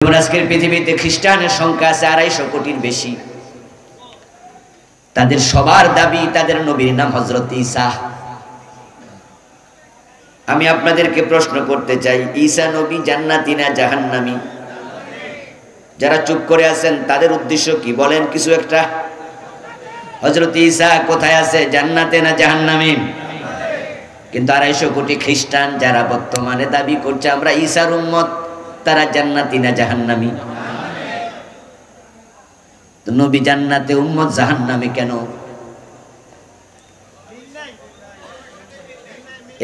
আজকের পৃথিবীতে খ্রিস্টানের সংখ্যা আছে 250 কোটির বেশি। তাদের সবার দাবি তাদের নবীর নাম হযরত ঈসা। আমি আপনাদেরকে প্রশ্ন করতে চাই, ঈসা নবী জান্নাতি না জাহান্নামী? যারা চুপ করে আছেন তাদের উদ্দেশ্য কি বলেন কিছু একটা। হযরত ঈসা কোথায় আছে, জান্নাতে না জাহান্নামে? কিন্তু 250 কোটি খ্রিস্টান যারা বর্তমানে দাবি করছে আমরা ঈসার উম্মত, তারা জান্নাতি না জাহান্নামী? তো নবী জান্নাতে, উম্মত জাহান্নামে কেন?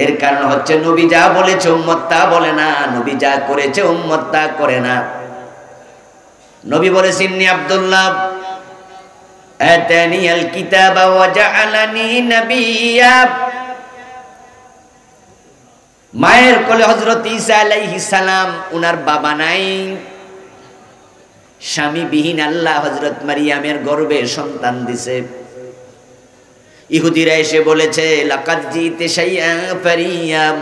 এর কারণ হচ্ছে নবী যা বলেছে উম্মত তা বলে না, নবী যা করেছে উম্মত তা করে না। নবী বলেছেন ইন্নী আব্দুল্লাহ আতানিয়াল কিতাবা ওয়া জাআলানি নাবিয়্যা। মায়ের কোলে হযরত ঈসা আলাইহিস সালাম, উনার বাবা নাই, স্বামী বিহীন আল্লাহ হযরত মারিয়ামের গর্ভে সন্তান দিছে। ইহুদিরা এসে বলেছে লাকাদ জিতে শাইআন ফারিয়াম,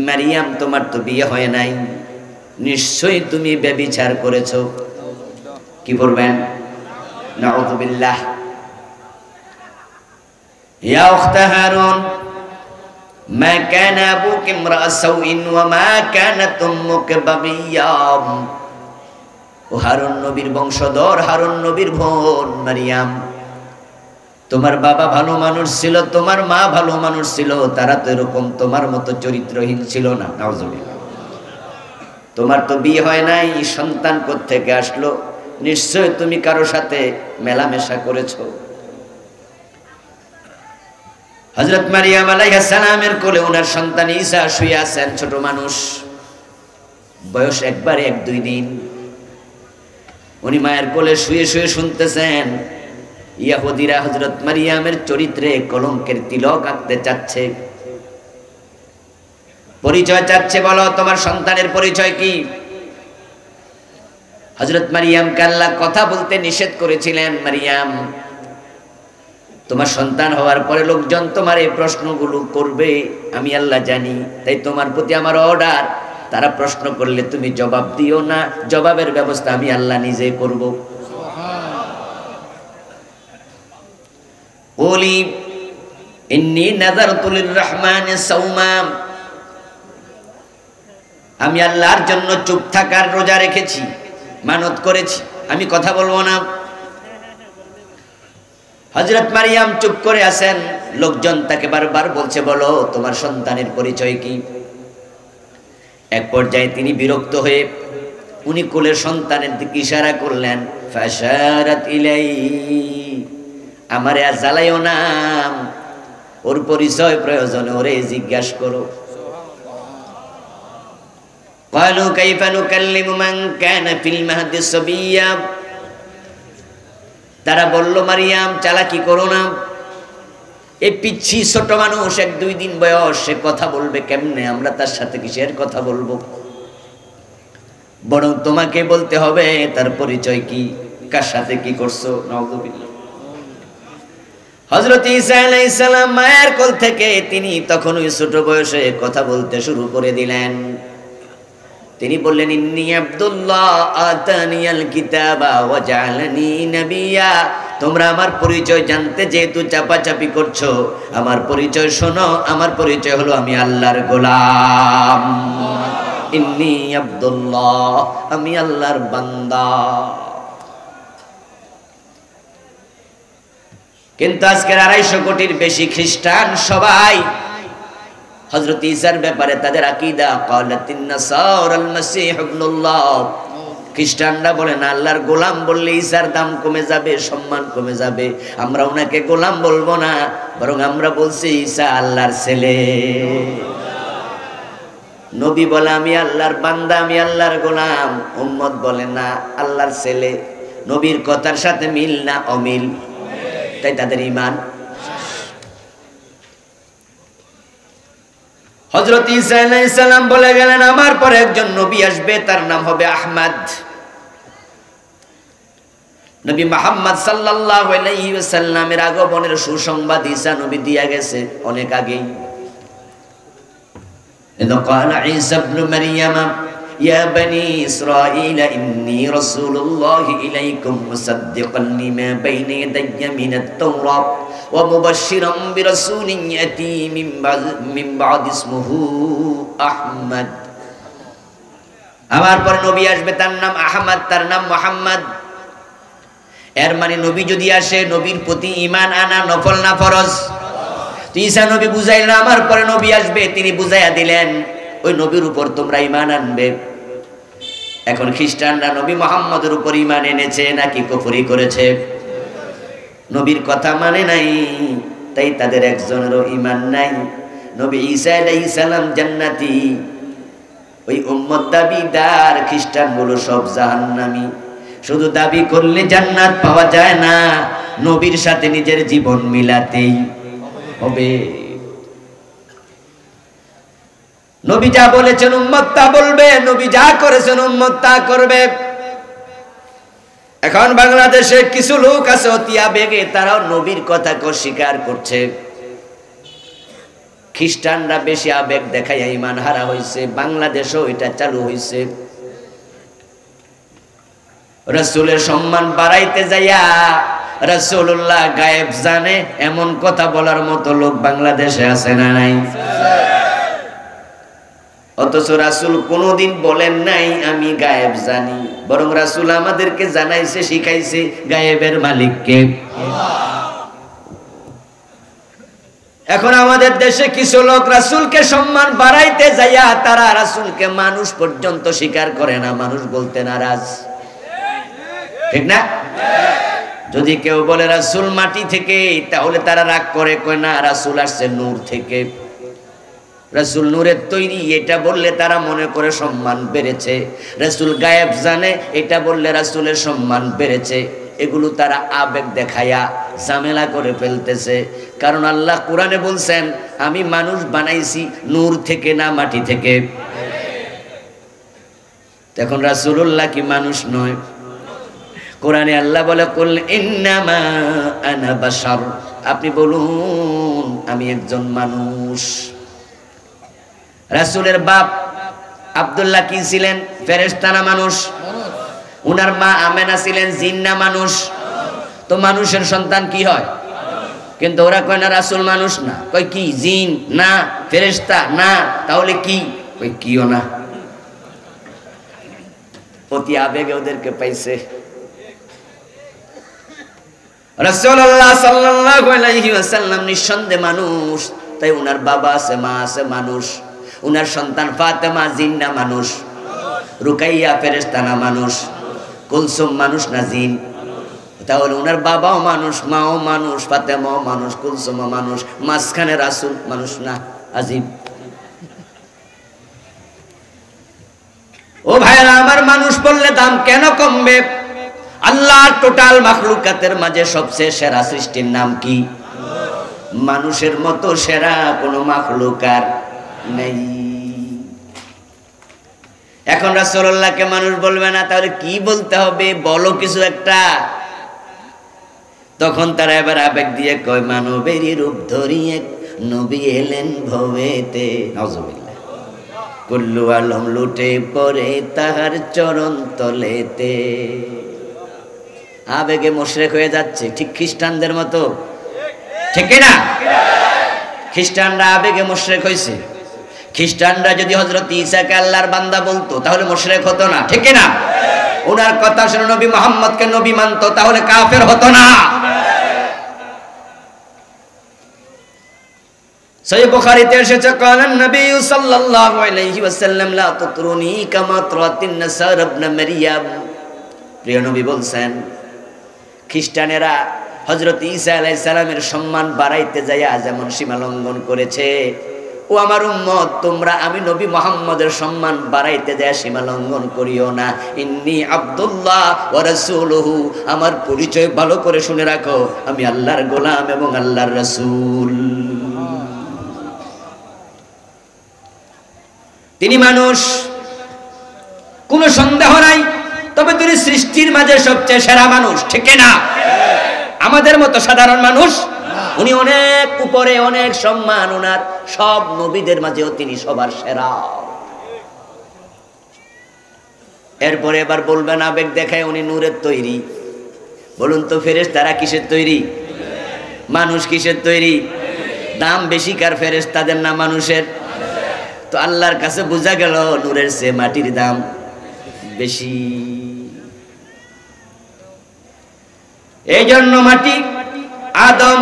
মারিয়াম তোমার তো বিয়ে হয় নাই, নিশ্চয়ই তুমি ব্যভিচার করেছো। কি বলবেন? নাউযুবিল্লাহ। ইয়া উখতা হারুন মা কানা আবুকা ইমরাআ সাউইন ওয়া মা কানাত উম্মুকা বাগিয়্যা। ও হারুন নবীর বংশধর, হারুন নবীর বোন মারিয়াম, তোমার বাবা ভালো মানুষ ছিল, তোমার মা ভালো মানুষ ছিল, তারা তো এরকম তোমার মতো চরিত্রহীন ছিল না। নাউযুবিল্লাহ। তোমার তো বিয়ে হয় নাই, সন্তান কোত্থেকে আসলো? নিশ্চয় তুমি কারো সাথে মেলামেশা করেছো। হযরত মারিয়াম আলাইহিস সালামের কোলে ওনার সন্তান ঈসা শুয়ে আছেন, ছোট মানুষ, বয়স একবারে 1-2 দিন। উনি মায়ের কোলে শুয়ে শুয়ে শুনতেছেন ইহুদিরা হযরত মারিয়ামের চরিত্রে কলঙ্কের তিলক আঁকতে চাচ্ছে, পরিচয় চাচ্ছে। বলো তোমার সন্তানের পরিচয় কি? হযরত মারিয়ামকে আল্লাহ কথা বলতে নিষেধ করেছিলেন। মারিয়াম, তোমার সন্তান হওয়ার পরে লোকজন তোমার এই প্রশ্নগুলো করবে, আমি আল্লাহ জানি, তাই তোমার প্রতি আমার অর্ডার, তারা প্রশ্ন করলে তুমি জবাব দিও না, জবাবের ব্যবস্থা আমি আল্লাহ নিজে করব। ওলি ইন্নী নাযারতু লির-রাহমানি সাওমা, আমি আল্লাহর জন্য চুপ থাকার রোজা রেখেছি, মানত করেছি, আমি কথা বলবো না। হযরত মারিয়াম চুপ করে আছেন, লোকজন তাকে বারবার বলছে বলো তোমার সন্তানের পরিচয় কি। এক পর্যায়ে তিনি বিরক্ত হয়ে উনি কোলের সন্তানের দিকে ইশারা করলেন, ফাশারাত ইলাই, আমারে আর জ্বালাইও না, ওর পরিচয় প্রয়োজনে ওরে জিজ্ঞাসা করো। ক্বালু কাইফা নুকাল্লিমু মান কানা ফিল মাহদি সাবিয়্যা, তারা বলল মারিয়াম চালাকি করো না, এই পিচ্ছি ছোট মানুষ 1-2 দিন বয়স, সে কথা বলবে কেমনে, আমরা তার সাথে কিসের কথা বলবো, বরং তোমাকে বলতে হবে তার পরিচয় কি, কার সাথে কি করছো। নাউযুবিল্লাহ। হযরত ঈসা আলাইহিস সালাম মায়ের কোল থেকে তিনি তখন ওই ছোট বয়সে কথা বলতে শুরু করে দিলেন। তিনি বললেন ইন্নী আব্দুল্লাহ আতানিয়াল কিতাবা ওয়া জাআলানি নাবিয়্যা। তোমরা আমার পরিচয় জানতে যেহেতু চাপাচাপি করছো, আমার পরিচয় শোনো, আমার পরিচয় হলো আমি আল্লাহর গোলাম। ইন্নী আব্দুল্লাহ, আমি আল্লাহর বান্দা। কিন্তু আজকের 250 কোটির বেশি খ্রিস্টান সবাই হযরত ঈসার ব্যাপারে তাদের আকীদা, ক্বালাতিন নাসারাল মাসীহ ইবনুল্লাহ, খ্রিস্টানরা বলেন আল্লাহর গোলাম বললে ঈসার দাম কমে যাবে, সম্মান কমে যাবে, আমরা ওনাকে গোলাম বলবো না, বরং আমরা বলছি ঈসা আল্লাহর ছেলে। নবী বলে আমি আল্লাহর বান্দা, আমি আল্লাহর গোলাম, উম্মত বলে না আল্লাহর ছেলে। নবীর কথার সাথে মিল না অমিল, তাই তাদের ঈমান। হযরত ঈসা আলাইহিস সালাম বলে গেলেন আমার পরে একজন নবী আসবে, তার নাম হবে আহমদ। নবী মুহাম্মদ সাল্লাল্লাহু আলাইহি ওয়াসাল্লামের আগমনের সুসংবাদ ঈসা নবী দিয়া গেছে অনেক আগেই। ইদা ক্বালা ঈসা ইবনে মারইয়াম ইয়া বনি ইসরাঈল ইন্নী রাসূলুল্লাহি ইলাইকুম মুসাদ্দিকান লিমা বাইনা ইয়াদাইয়া মিনাত তাওরাত ওয়া মুবাশশিরান বিরাসূলিন ইয়াতি মিন বা'দি ইসমুহু আহমদ। আমার পর নবী আসবে, তার নাম আহমদ, তার নাম মুহাম্মদ। এর মানে নবী যদি আসে, নবীর প্রতি ঈমান আনা নফল না ফরজ? তো ঈসা নবী বুঝাইলেন আমার পরে নবী আসবে, তিনি বুঝাইয়া দিলেন ওই নবীর উপর তোমরা ঈমান আনবে। এখন খ্রিস্টানরা নবী মুহাম্মদের উপর ঈমান এনেছে নাকি কুফরি করেছে? নবীর কথা মানে নাই, তাই তাদের একজনেরও ঈমান নাই। নবী ঈসা আলাইহিস সালাম জান্নাতি, ওই উম্মত দাবিদার খ্রিস্টানগুলো সব জাহান্নামী। শুধু দাবি করলে জান্নাত পাওয়া যায় না, নবীর সাথে নিজের জীবন মিলাতেই হবে। নবী যা বলেছেন উম্মত তা বলবে, নবী যা করেছেন উম্মত তা করবে। এখন বাংলাদেশে কিছু লোক আছে অতি আবেগে, তারাও নবীর কথাকে অস্বীকার করছে। খ্রিস্টানরা বেশি আবেগ দেখাইয়া ঈমান হারা হয়েছে, বাংলাদেশেও এটা চালু হয়েছে। রাসূলের সম্মান বাড়াইতে যাইয়া রাসূলুল্লাহ গায়েব জানে এমন কথা বলার মতো লোক বাংলাদেশে আছে না নাই? অথচ রাসূল কোনোদিন বলেন নাই আমি গায়েব জানি, বরং রাসূল আমাদেরকে জানাইছে, শিখাইছে গায়েবের মালিককে আল্লাহ। এখন আমাদের দেশে কিছু লোক রাসূলকে সম্মান বাড়াইতে যাইয়া তারা রাসূলকে মানুষ পর্যন্ত স্বীকার করে না, মানুষ বলতে নারাজ, ঠিক না? যদি কেউ বলে রাসূল মাটি থেকে, তাহলে তারা রাগ করে, কয় না রাসূল আসছে নূর থেকে, রাসূল নূরের তৈরি, এটা বললে তারা মনে করে সম্মান বেড়েছে। রাসূল গায়েব জানে, এটা বললে রাসূলের সম্মান বেড়েছে। এগুলো তারা আবেগ দেখায়া ঝামেলা করে ফেলতেছে। কারণ আল্লাহ কোরআনে বলছেন আমি মানুষ বানাইছি নূর থেকে না মাটি থেকে। এখন রাসূলুল্লাহ কি মানুষ নয়? কোরআনে আল্লাহ বলে কুল ইন্নামা আনা বাশার, আপনি বলুন আমি একজন মানুষ। রাসূলের বাপ আব্দুল্লাহ কি ছিলেন? ফেরেশতা না মানুষ? উনার মা আমেনা ছিলেন জিন না মানুষ? তো মানুষের সন্তান কি হয়? কিন্তু ওরা কয় না রাসূল মানুষ না, কয় কি জিন না, ফেরেশতা না, তাহলে কি? কয় কিও না। অতি আবেগে ওদেরকে পাইছে। রাসূলুল্লাহ সাল্লাল্লাহু আলাইহি ওয়াসাল্লাম নিঃসন্দেহে মানুষ, তাই উনার বাবা আছে, মা আছে, মানুষ। উনার সন্তান ফাতেমা জিন না মানুষ? রুকাইয়া ফেরেশতা না মানুষ? কুলসুম মানুষ না জিন? তাহলে উনার বাবাও মানুষ, মাও মানুষ, ফাতেমাও মানুষ, কুলসুমও মানুষ, মাঝখানে রাসূল মানুষ না? আজীব। ও ভাইরা আমার, মানুষ বললে দাম কেন কমবে? আল্লাহর টোটাল মাখলুকাতের মাঝে সবচেয়ে সেরা সৃষ্টির নাম কি? মানুষের মতো সেরা কোনো মাখলুক আর নেই। এখন রাসূলুল্লাহকে মানুষ বলবে না, তাহলে কি বলতে হবে? বলো কিছু একটা। তখন তারা এবার আবেগ দিয়ে কয় মানবেরই রূপ ধরিয়ে নবী এলেন ভবেতে, নাউজুবিল্লাহ, কুল্লু আলম লুটে পড়ে তাহার চরণ তলেতে। আবেগে মুশরিক হয়ে যাচ্ছে, ঠিক খ্রিস্টানদের মতো, ঠিক না? খ্রিস্টানরা আবেগে মুশরিক হয়েছে। খ্রিস্টানরা যদি হযরত ঈসাকে আল্লাহর বান্দা বলতো তাহলে মুশরিক হতো না, ঠিক না? ওনার কথা শুনে নবী মুহাম্মদকে নবী মানতো, তাহলে কাফের হতো না। সহিহ বুখারীতে এসেছে কালান নবী সাল্লাল্লাহু আলাইহি ওয়াসাল্লাম লা তুতরুনি কামা তুরাতিন নাসারা ইবনে মারইয়াম। প্রিয় নবী বলছেন খ্রিস্টানেরা হযরত ঈসা আলাইহিস সালামের সম্মান বাড়াইতে যায়া যেমন সীমা লঙ্ঘন করেছে, ও আমার উম্মত তোমরা আমি নবী মুহাম্মদের সম্মান বাড়াইতে যায় সীমা লঙ্ঘন করিও না। ইন্নী আব্দুল্লাহ ওয়া রাসূলুহু, আমার পরিচয় ভালো করে শুনে রাখো, আমি আল্লাহর গোলাম এবং আল্লাহর রাসূল। তিনি মানুষ, কোনো সন্দেহ নাই, তবে তিনি সৃষ্টির মাঝে সবচেয়ে সেরা মানুষ, ঠিক না? আমাদের মতো সাধারণ মানুষ উনি অনেক উপরে, অনেক সম্মান ওনার, সব নবীদের মাঝেও তিনি সবার সেরা। এরপরে এবার বলবেন আবেগ দেখায় উনি নূরের তৈরি। বলুন তো ফেরেশতারা কিসের তৈরি? মানুষ কিসের তৈরি? দাম বেশি কার ফেরেশতাদের না মানুষের? তো আল্লাহর কাছে বোঝা গেল নূরের চেয়ে মাটির দাম বেশি। এই জন্য মাটি আদম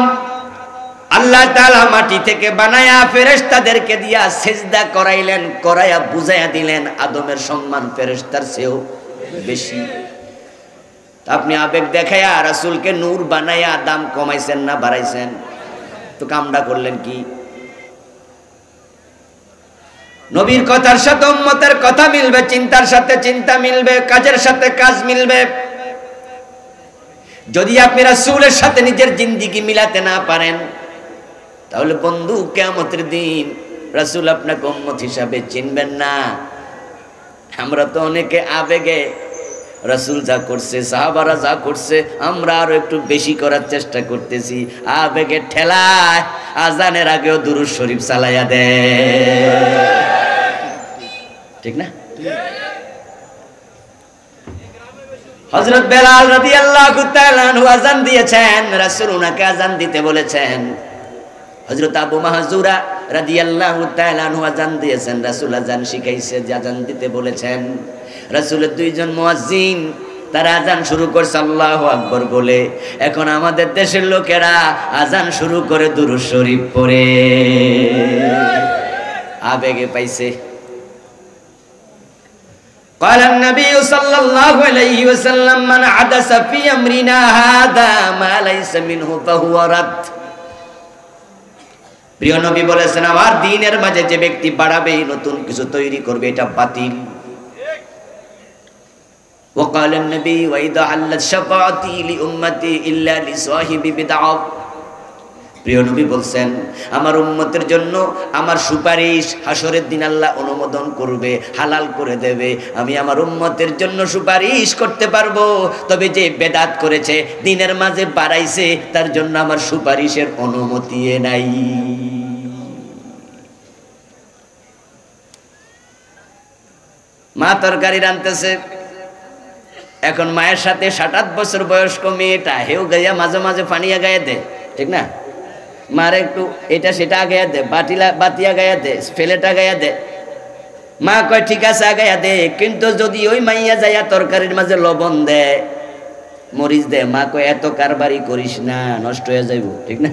আল্লাহ তাআলা মাটি থেকে বানায়া ফেরেশতাদেরকে দিয়া সিজদা করাইলেন, করাইয়া বুঝাইয়া দিলেন আদমের সম্মান ফেরেশতার চেয়েও বেশি। আপনি আবেগ দেখাইয়া রাসূলকে নূর বানাইয়া দাম কমাইছেন না বাড়াইছেন? তো কামটা করলেন কি? নবীর কথার সাথে উম্মতের কথা মিলবে, চিন্তার সাথে চিন্তা মিলবে, কাজের সাথে কাজ মিলবে। যদি আপনি রাসূলের সাথে নিজের জিন্দেগি মিলাতে না পারেন, তাহলে বন্ধু কিয়ামতের দিন রাসূল আপনাকে উম্মত হিসাবে চিনবেন না। আমরা তো অনেকে আবেগে রাসূল যা করছে, সাহাবারা যা করছে, আমরা আরো একটু বেশি করার চেষ্টা করতেছি। আবেগে ঠেলায় আজানের আগেও দুরূদ শরীফ চালাইয়া দেয়, ঠিক না? হযরত বেলাল রাদিয়াল্লাহু তাআলা আনহু আযান দিয়েছেন, রাসূল উনাকে আযান দিতে বলেছেন। হযরত আবু মাহজুরা রাদিয়াল্লাহু তাআলা আনহু আযান দিয়েছেন, রাসূল আযান শিখাইছে, আযান দিতে বলেছেন। রাসূলের দুইজন মুয়াজ্জিন তারা আযান শুরু করছে আল্লাহু আকবার বলে। এখন আমাদের দেশের লোকেরা আযান শুরু করে দুরূদ শরীফ পড়ে, আবেগে পাইছে। قال النبي صلى الله عليه وسلم من حدث في امرنا هذا ما ليس منه فهو رد। প্রিয় নবী বলেছেন আমার দ্বীনের মাঝে যে ব্যক্তি বাড়াবে, নতুন কিছু তৈরি করবে, এটা বাতিল। وقال النبي واذا حلت شفاعتي لامتي الا لصاحب بدعه। প্রিয় নবী বলছেন আমার উম্মতের জন্য আমার সুপারিশ হাসরের দিন আল্লাহ অনুমোদন করবে, হালাল করে দেবে। আমি আমার উম্মতের জন্য সুপারিশ করতে পারবো, তবে যে বেদাত করেছে, দিনের মাঝে বাড়াইছে, তার জন্য আমার সুপারিশের অনুমতি নাই। মা তরকারি রাঁধতেছে, এখন মায়ের সাথে 7-8 বছর বয়স্ক মেয়েটা হেউ গাইয়া মাঝে মাঝে পানিয়া গায়ে দেয়, ঠিক না? মারে একটু এটা সেটা আগাইয়া দে, বাতিয়া গাইয়া দে, ফেলেটা গাইয়া দে। মা কয় ঠিক আছে আগাইয়া দে, কিন্তু যদি ওই মাইয়া যাইয়া তরকারির মাঝে লবণ দে, মরিচ দে, মা কয় এত কারবারি করিস না, নষ্ট হয়ে যাইব, ঠিক না?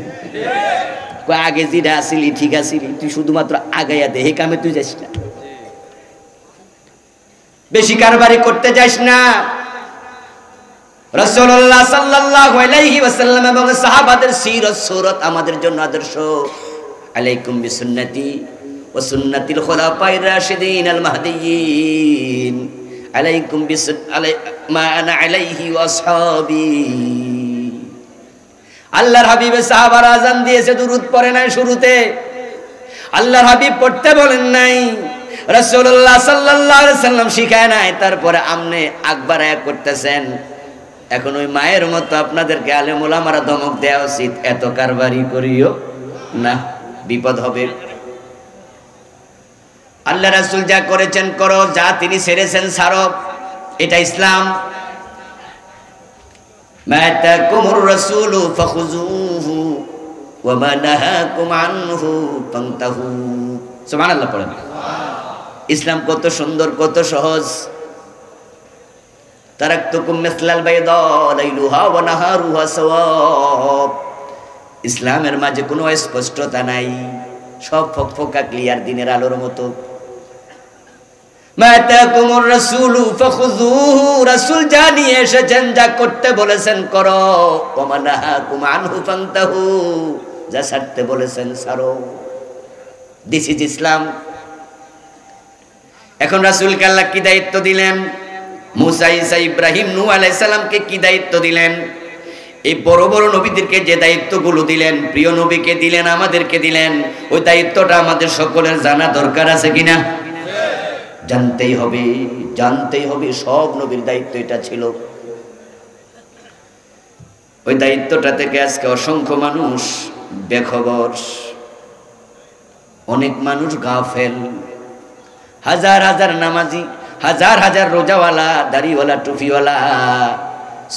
কয় আগে যেটা আসিলি ঠিক আসিলি, তুই শুধুমাত্র আগাইয়া দে, এই কামে তুই যাস না, বেশি কারবারি করতে যাস না। রাসূলুল্লাহ সাল্লাল্লাহু আলাইহি ওয়াসাল্লাম এবং সাহাবাদের সিরাত সুরত আমাদের জন্য আদর্শ। আলাইকুম বিসুন্নতি ওয়া সুন্নাতিল খুলাফায়ে রাশিদিন আল মাহদিয়িন, আলাইকুম মা আনা আলাইহি ওয়া আসহাবি। আল্লাহর হাবিবের সাহাবারা আযান দিয়েছে, দুরূদ পড়ে নাই শুরুতে, আল্লাহর হাবিব পড়তে বলেন নাই, রাসূলুল্লাহ সাল্লাল্লাহু আলাইহি ওয়াসাল্লাম শিখায় নাই, তারপরে আমনে আকবারায়া করতেছেন। এখন ওই মায়ের মতো আপনাদেরকে আলেম ওলামারা ধমক দেওয়া উচিত, এত কারবারি করিও না, বিপদ হবে। আল্লাহ রাসূল যা করেছেন করো, যা তিনি ছেড়েছেন ছাড়ো, এটা ইসলাম। মা তাকুমুর রাসূলু ফাখুযুহু ওয়া মা নাহাকুম আনহু ফান্তাহু। সুবহানাল্লাহ পড়েন। ইসলাম কত সুন্দর, কত সহজ। তারাকতুকুম মিসলাল বাইদা লাইলুহা ওয়া নাহারুহা সাওয়া। ইসলামের মাঝে কোনো স্পষ্টতা নাই, সব ফকফকা ক্লিয়ার দিনের আলোর মতো। মা তাকুমুর রাসূলু ফাখুযুহু, রাসূল যা নিয়ে এসেছেন, যা করতে বলেছেন করো, ওয়া মা নাহাকুম আনহু ফান্তাহু, যা ছাড়তে বলেছেন ছাড়ো। দিস ইজ ইসলাম। এখন রাসূলকে আল্লাহ কি দায়িত্ব দিলেন? মুসা, ঈসা, ইব্রাহিম, নূহ আলাইহিস সালামকে কি দায়িত্ব দিলেন? এই বড় বড় নবীদেরকে যে দায়িত্বগুলো দিলেন, প্রিয় নবীকে দিলেন, আমাদেরকে দিলেন, ওই দায়িত্বটা আমাদের সকলের জানা দরকার আছে কিনা? জানতেই হবে, জানতেই হবে। সব নবীর দায়িত্ব এটা ছিল। ওই দায়িত্বটা থেকে আজকে অসংখ্য মানুষ বেখবর, অনেক মানুষ গাফেল। হাজার হাজার নামাজি, হাজার হাজার রোজাওয়ালা, দাড়িওয়ালা, টুপিওয়ালা।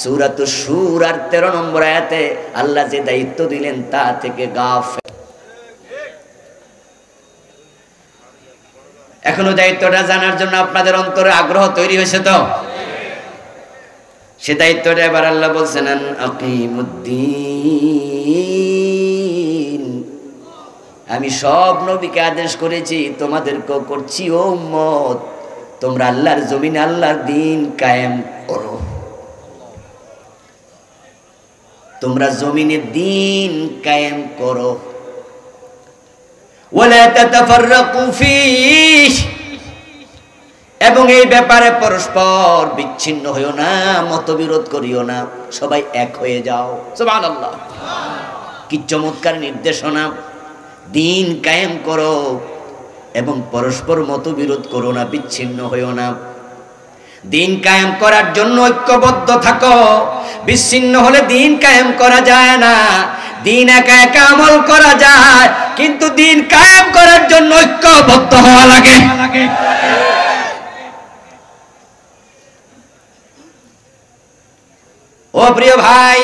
সূরাতুশ শূরার 13 নম্বর আয়াতে আল্লাহ যে দায়িত্ব দিলেন তা থেকে গাফেল। এখনো দায়িত্বটা জানার জন্য আপনাদের অন্তরে আগ্রহ তৈরি হয়েছে তো? সে দায়িত্বটা এবার আল্লাহ বলছেন আকিমুদ্দিন। আমি সব নবীকে আদেশ করেছি, তোমাদেরকেও করছি ও উম্মত, তোমরা আল্লাহর জমিনে আল্লাহর দিন কায়েম করো। তোমরা জমিনে দিন কায়েম করো। ওয়ালা তাতাফাররাকু ফীহি, এবং এই ব্যাপারে পরস্পর বিচ্ছিন্ন হইও না, মতবিরোধ করিও না, সবাই এক হয়ে যাও। সুবহানাল্লাহ, কি চমৎকার নির্দেশনা। দিন কায়েম করো এবং পরস্পর মতবিরোধ করো না, বিচ্ছিন্ন হইও না। দিন কায়েম করার জন্য ঐক্যবদ্ধ থাকো। বিচ্ছিন্ন হলে দিন কায়েম করা যায় না। দিন একা একা আমল করা যায়, কিন্তু দিন কায়েম করার জন্য ঐক্যবদ্ধ হওয়া লাগে। ও প্রিয় ভাই,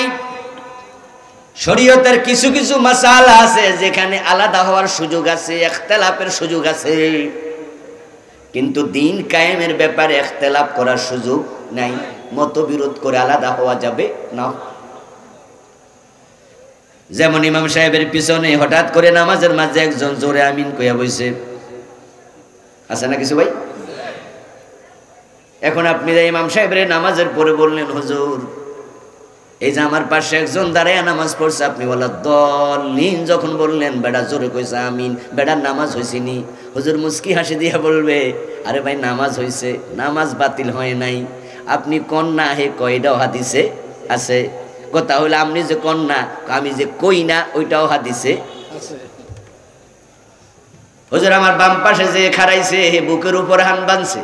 শরীয়তের কিছু কিছু মাসালা আছে যেখানে আলাদা হওয়ার সুযোগ আছে, ইখতিলাফের সুযোগ আছে, কিন্তু দিন কায়েমের ব্যাপারে ইখতিলাফ করার সুযোগ নাই। মতবিরোধ করে আলাদা হওয়া যাবে না। যেমন ইমাম সাহেবের পিছনে হঠাৎ করে নামাজের মাঝে একজন জোরে আমিন কইয়া বইছে, আছে না কিছু ভাই? এখন আপনি ইমাম সাহেবের নামাজের পরে বললেন, হুজুর এই যে আমার পাশে একজন দাঁড়ায় নামাজ পড়ছে, আপনি বলা দলিন যখন বললেন, বেড়া জোরে কইছে আমিন, বেড়ার নামাজ হয়েছিনি। হুজুর মুস্কি হাসি দিয়া বলবে, আরে ভাই নামাজ হয়েছে, নামাজ বাতিল হয় নাই। আপনি কন্যা হে কয়টাও হাদিসে আছে। কথা হইলে আপনি যে কন্যা, আমি যে কই না ওইটাও হাদিসে আছে। হুজুর আমার বাম পাশে যে খাড়াইছে হে বুকের উপর হান বানছে,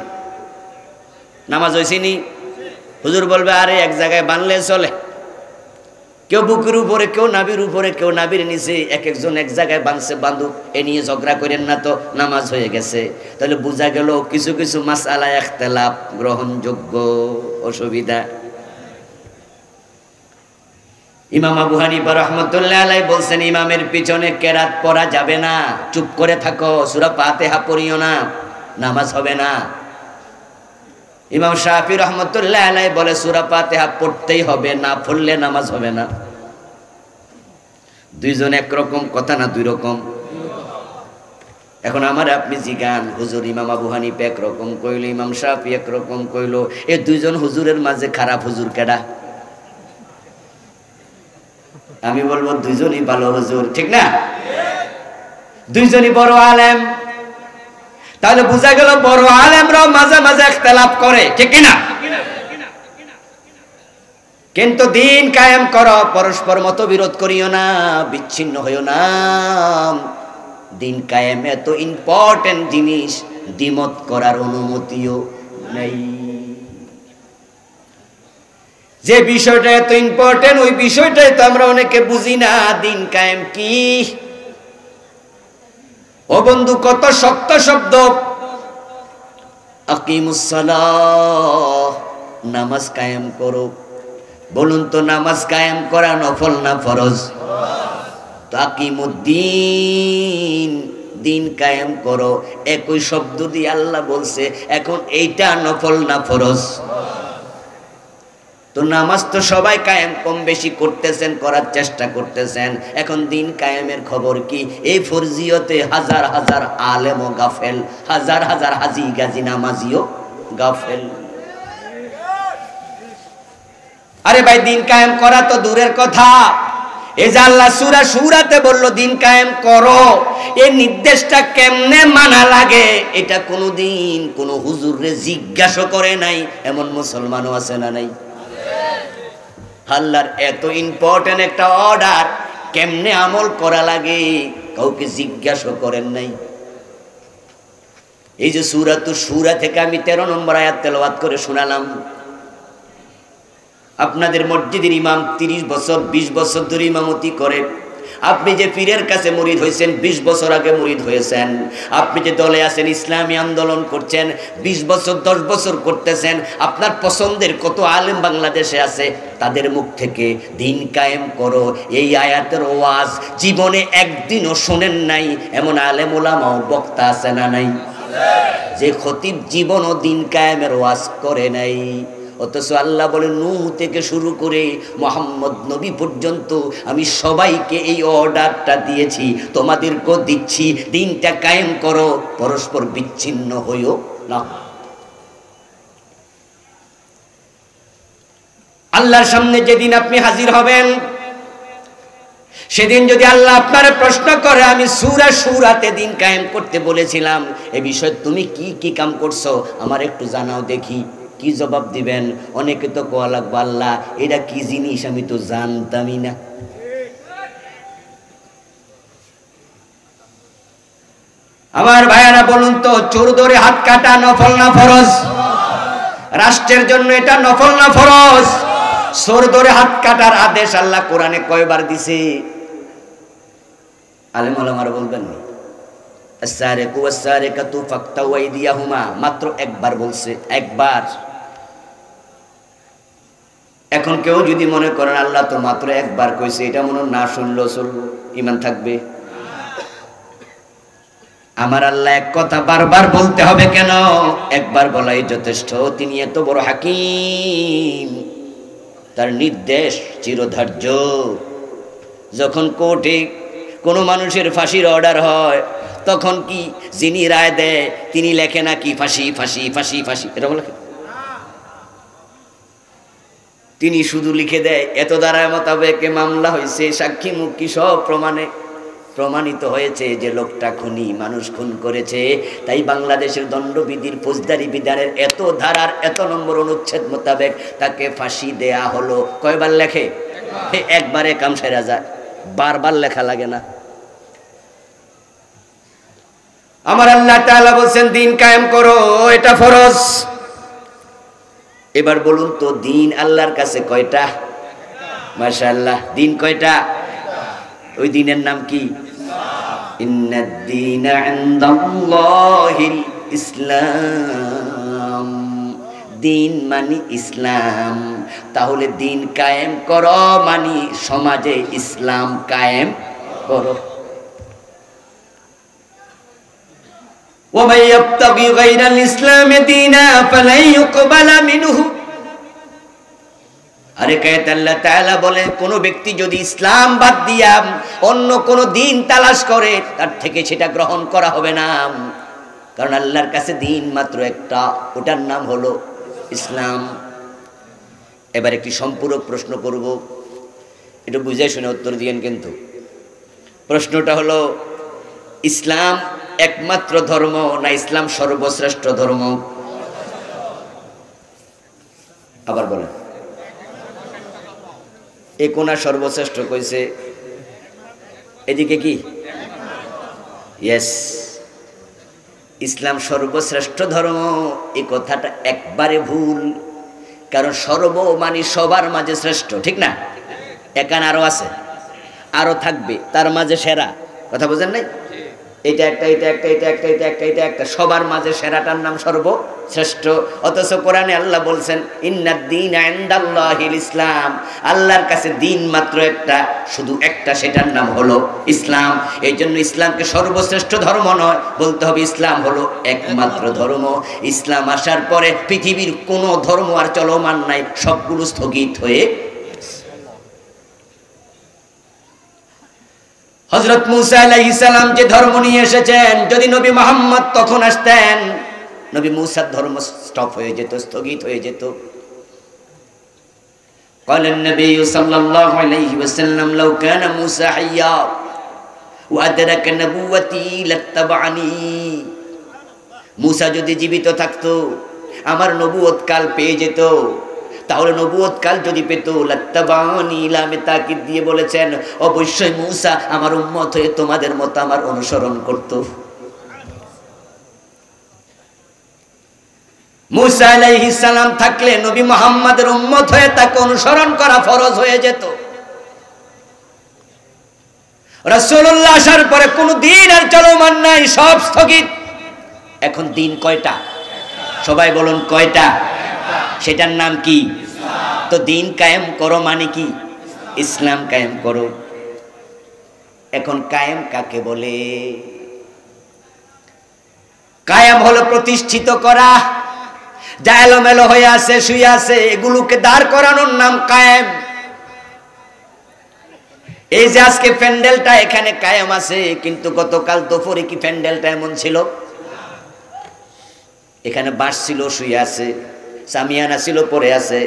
নামাজ হয়েছিনি। হুজুর বলবে, আরে এক জায়গায় বানলে চলে। কেউ বুকের উপরে, কেউ নাবির উপরে, কেউ নাবির নিচে, এক একজন এক জায়গায় বানছে, বান্দুক এ নিয়ে ঝগড়া করেন না তো, নামাজ হয়ে গেছে। তাহলে বোঝা গেল কিছু কিছু মাসআলা ইখতিলাফ গ্রহণযোগ্য, অসুবিধা। ইমাম আবু হানিফা রাহমাতুল্লাহ আলাইহি বলছেন, ইমামের পিছনে কেরাত পড়া যাবে না, চুপ করে থাকো, সূরা ফাতিহা পড়িও না, নামাজ হবে না। ইমাম শাফি রহমতুল্লাহ আলাইহি বলে সূরা ফাতিহা পড়তেই হবে, না পড়লে নামাজ হবে না। দুইজন একরকম কথা না দুই রকম? এখন আমার আপনি জিগান, হুজুর ইমাম আবু হানিফা একরকম কইল, ইমাম শাফি একরকম কইল, এই দুইজন হুজুরের মাঝে খারাপ হুজুর কেডা? আমি বলবো দুইজনই ভালো হুজুর, ঠিক না? দুইজনই বড় আলেম। তাহলে বোঝা গেল বড় আলেমরাও মাঝে মাঝে ইখতিলাফ করে, ঠিক কিনা? কিন্তু দিন কায়েম করো, পরস্পর মতবিরোধ করিও না, বিচ্ছিন্ন হইও না। দিন কায়েম এত ইম্পর্টেন্ট জিনিস, দ্বিমত করার অনুমতিও নেই। যে বিষয়টা এত ইম্পর্টেন্ট, ওই বিষয়টাই তো আমরা অনেকে বুঝি না। দিন কায়েম কি? ও বন্ধু, কত শক্ত শব্দ। আকিমুস সালাহ, নামাজ কায়েম করো। বলুন তো, নামাজ কায়েম করা নফল না ফরজ? আকিমুদ্দিন, দিন কায়েম করো, একই শব্দ দিয়ে আল্লাহ বলছে। এখন এইটা নফল না ফরজ? তো নামাজ তো সবাই কায়েম কম বেশি করতেছেন, করার চেষ্টা করতেছেন। এখন দিন কায়েমের খবর কি? এই ফরজিয়তে হাজার হাজার আলেম ও গাফেল, হাজার হাজার হাজি গাজী নামাজিও গাফেল। আরে ভাই, দিন কায়েম করা তো দূরের কথা, এই যে আল্লাহ সূরা শুরাতে বললো দিন কায়েম করো, এই নির্দেশটা কেমনে মানা লাগে এটা কোনোদিন কোনো হুজুরে জিজ্ঞাসা করে নাই এমন মুসলমানও আছে না নাই? আল্লাহর এত ইম্পর্টেন্ট একটা অর্ডার, কেমনে আমল করা লাগে কাউকে জিজ্ঞাসা করেন নাই। এই যে সূরাতুশ শূরা থেকে আমি 13 নম্বর আয়াত তেলাওয়াত করে শোনালাম। আপনাদের মসজিদের ইমাম 30 বছর 20 বছর ধরে ইমামতি করে, আপনি যে পীরের কাছে মুরিদ হয়েছেন 20 বছর আগে মুরিদ হয়েছেন, আপনি যে দলে আছেন ইসলামী আন্দোলন করছেন 20 বছর 10 বছর করতেছেন, আপনার পছন্দের কত আলেম বাংলাদেশে আছে, তাদের মুখ থেকে দিন কায়েম করো এই আয়াতের ওয়াজ জীবনে একদিনও শোনেন নাই এমন আলেম ওলামা বক্তা আছে না নাই? যে খতিব জীবনও দিন কায়েমের ওয়াজ করে নাই। অথচ আল্লাহ বলে নূহ থেকে শুরু করে মুহাম্মদ নবী পর্যন্ত আমি সবাইকে এই অর্ডারটা দিয়েছি, তোমাদেরকেও দিচ্ছি, দিনটা কায়েম করো, পরস্পর বিচ্ছিন্ন হইও না। আল্লাহর সামনে যেদিন আপনি হাজির হবেন, সেদিন যদি আল্লাহ আপনার প্রশ্ন করে আমি সূরা সূরাতে দিন কায়েম করতে বলেছিলাম, এ বিষয়ে তুমি কি কি কাম করছো আমার একটু জানাও দেখি, কি জবাব দিবেন? অনেকে তো কোয়া লাগবে আল্লাহ এটা কি জিনিস আমি তো জানতামই না। আমার ভাইয়ারা বলুন তো, চোর ধরে হাত কাটা নফল না ফরজ? রাষ্ট্রের জন্য এটা নফল না ফরজ? চোর ধরে হাত কাটার আদেশ আল্লাহ কোরআনে কয়বার দিছে? আলেম ওলামারা বলবেন না। আস-সারিকু ওয়াস-সারিকাতু ফাকতাউ আইদিয়াহুমা, মাত্র একবার বলছে, একবার। এখন কেউ যদি মনে করেন আল্লাহ তো মাত্র একবার কইছে, এটা মনে না শুনলো চলবো, ঈমান থাকবে? আমার আল্লাহ এক কথা বারবার বলতে হবে কেন? একবার বলাই যথেষ্ট। তিনি এত বড় হাকিম, তার নির্দেশ চিরধার্য। যখন কোর্টে কোনো মানুষের ফাঁসির অর্ডার হয়, তখন কি যিনি রায় দেয় তিনি লেখে নাকি ফাঁসি ফাঁসি ফাঁসি ফাঁসি? এটা বলে তিনি শুধু লিখে দেয় এত দ্বারায় মোতাবেক মামলা হয়েছে, সাক্ষী মুক্তি সব প্রমাণিত হয়েছে যে লোকটা খুনি, মানুষ খুন করেছে। তাই বাংলাদেশের দণ্ডবিধির ফৌজদারি বিধানের এত ধারার এত নম্বর অনুচ্ছেদ মোতাবেক তাকে ফাঁসি দেয়া হলো। কয়বার লেখে? একবারে কাম সেরা যায়, বারবার লেখা লাগে না। আমার আল্লাহ তাআলা বলছেন দিন কায়েম করো, এটা ফরজ। এবার বলুন তো দিন আল্লাহর কাছে কয়টা? মাশাআল্লাহ, দিন কয়টা? ওই দিনের নাম কি? ইন্নাদ-দীনা ইনদাল্লাহিল ইসলাম। দিন মানে ইসলাম। তাহলে দিন কায়েম করো মানে সমাজে ইসলাম কায়েম করো। ومن يبتغي غير الإسلام دينا فلن يقبل منه। আরে কায়েত আল্লাহ তাআলা বলে কোন ব্যক্তি যদি ইসলাম বাদ দিয়া অন্য কোন দিন তালাশ করে তার থেকে সেটা গ্রহণ করা হবে না। কারণ আল্লাহর কাছে দিন মাত্র একটা, ওটার নাম হলো ইসলাম। এবার একটি সম্পূরক প্রশ্ন করব, একটু বুঝে শুনে উত্তর দিয়েন কিন্তু। প্রশ্নটা হলো ইসলাম একমাত্র ধর্ম না ইসলাম সর্বশ্রেষ্ঠ ধর্ম? আবার বলেন, এ কোনা সর্বশ্রেষ্ঠ কইছে? এদিকে কি? ইয়েস, ইসলাম সর্বশ্রেষ্ঠ ধর্ম এই কথাটা একবারে ভুল। কারণ সর্ব মানে সবার মাঝে শ্রেষ্ঠ, ঠিক না? এখানে আরো আছে, আরো থাকবে, তার মাঝে সেরা। কথা বুঝেন নাই? এটা একটা, এটা একটা, এটা একটা, এটা একটা, এটা একটা, সবার মাঝে সেরাটার নাম সর্বশ্রেষ্ঠ। অথচ কোরআনে আল্লাহ বলছেন ইন্নাদ-দীনা ইনদাল্লাহিল ইসলাম। আল্লাহর কাছে দিন মাত্র একটা, শুধু একটা, সেটার নাম হলো ইসলাম। এই জন্য ইসলামকে সর্বশ্রেষ্ঠ ধর্ম নয়, বলতে হবে ইসলাম হলো একমাত্র ধর্ম। ইসলাম আসার পরে পৃথিবীর কোনো ধর্ম আর চলমান নাই, সবগুলো স্থগিত হয়ে। হযরত মুসা আলাইহিস সালাম যে ধর্ম নিয়ে এসেছেন, যদি নবী মুহাম্মদ তখন আসতেন, নবী মুসার ধর্ম স্টপ হয়ে যেত, স্থগিত হয়ে যেত। قال النبي صلى الله عليه وسلم لو كان موسى حيا وأدرك نبوتي لاتبعني। মুসা যদি জীবিত থাকতো, আমার নবুয়ত কাল পেয়ে যেত, তাহলে নবুয়ত কাল যদি পেত লাত্তাবানি, লামে তাকিদ দিয়ে বলেছেন অবশ্যই মুসা আমার উম্মত হয়ে তোমাদের মতো আমার অনুসরণ করত। মুসা আলাইহিস সালাম থাকলে নবী মুহাম্মদের উম্মত হয়ে তাকে অনুসরণ করা ফরজ হয়ে যেত। রাসূলুল্লাহ আসার পরে কোনো দিন আর চলমান নাই, সব স্থগিত। এখন দিন কয়টা? সবাই বলুন কয়টা? সেটার নাম কি? তো দিন কায়েম করো মানে কি? ইসলাম কায়েম করো। এখন কায়েম কাকে বলে? কায়েম হলো প্রতিষ্ঠিত করা। যা এলোমেলো হয়ে আছে, শুয়ে আছে, এগুলোকে দাঁড় করানোর নাম কায়েম। এই যে আজকে প্যান্ডেলটা এখানে কায়েম আছে, কিন্তু গতকাল দুপুরে কি প্যান্ডেলটা এমন ছিল? এখানে বাঁশ ছিল, শুয়ে আছে, সামিয়ানা ছিল, পড়ে আছে।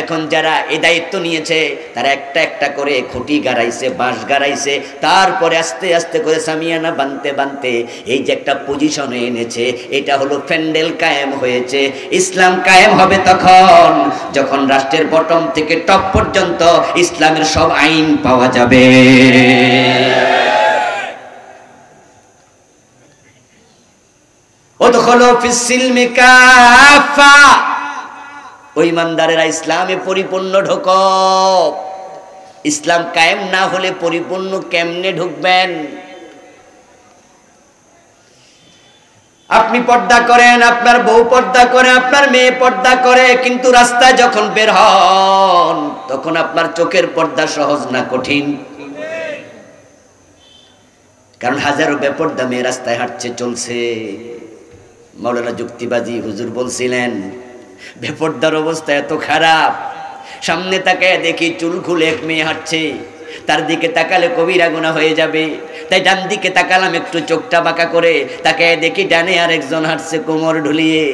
এখন যারা এই দায়িত্ব নিয়েছে তারা একটা একটা করে খুঁটি গাড়াইছে, বাঁশ গাড়াইছে, তারপরে আস্তে আস্তে করে সামিয়ানা বানতে বানতে এই যে একটা পজিশনে এনেছে, এটা হলো প্যান্ডেল কায়েম হয়েছে। ইসলাম কায়েম হবে তখন যখন রাষ্ট্রের বটম থেকে টপ পর্যন্ত ইসলামের সব আইন পাওয়া যাবে। উদখুলু ফিস সিলমি কাফা, ওই ইমানদারেরা ইসলামে পরিপূর্ণ ঢোকো। ইসলাম কায়েম না হলে পরিপূর্ণ কেমনে ঢুকবেন? আপনি পর্দা করেন, আপনার বউ পর্দা করে, আপনার মেয়ে পর্দা করে, কিন্তু রাস্তায় যখন বের হন তখন আপনার চোখের পর্দা সহজ না কঠিন? কারণ হাজারো বেপর্দা মেয়ে রাস্তায় হাঁটছে, চলছে। মাওলানা যুক্তিবাজি হুজুর বলছিলেন, বেপর্দার অবস্থা এত খারাপ, সামনে তাকায় দেখি চুল খুলে এক মেয়ে হাঁটছে, তার দিকে তাকালে কবিরা গুনাহ হয়ে যাবে, তাই ডান দিকে তাকালাম একটু চোখটা বাঁকা করে, তাকায় দেখি ডানে আরেকজন হাঁটছে কোমর ঢুলিয়ে।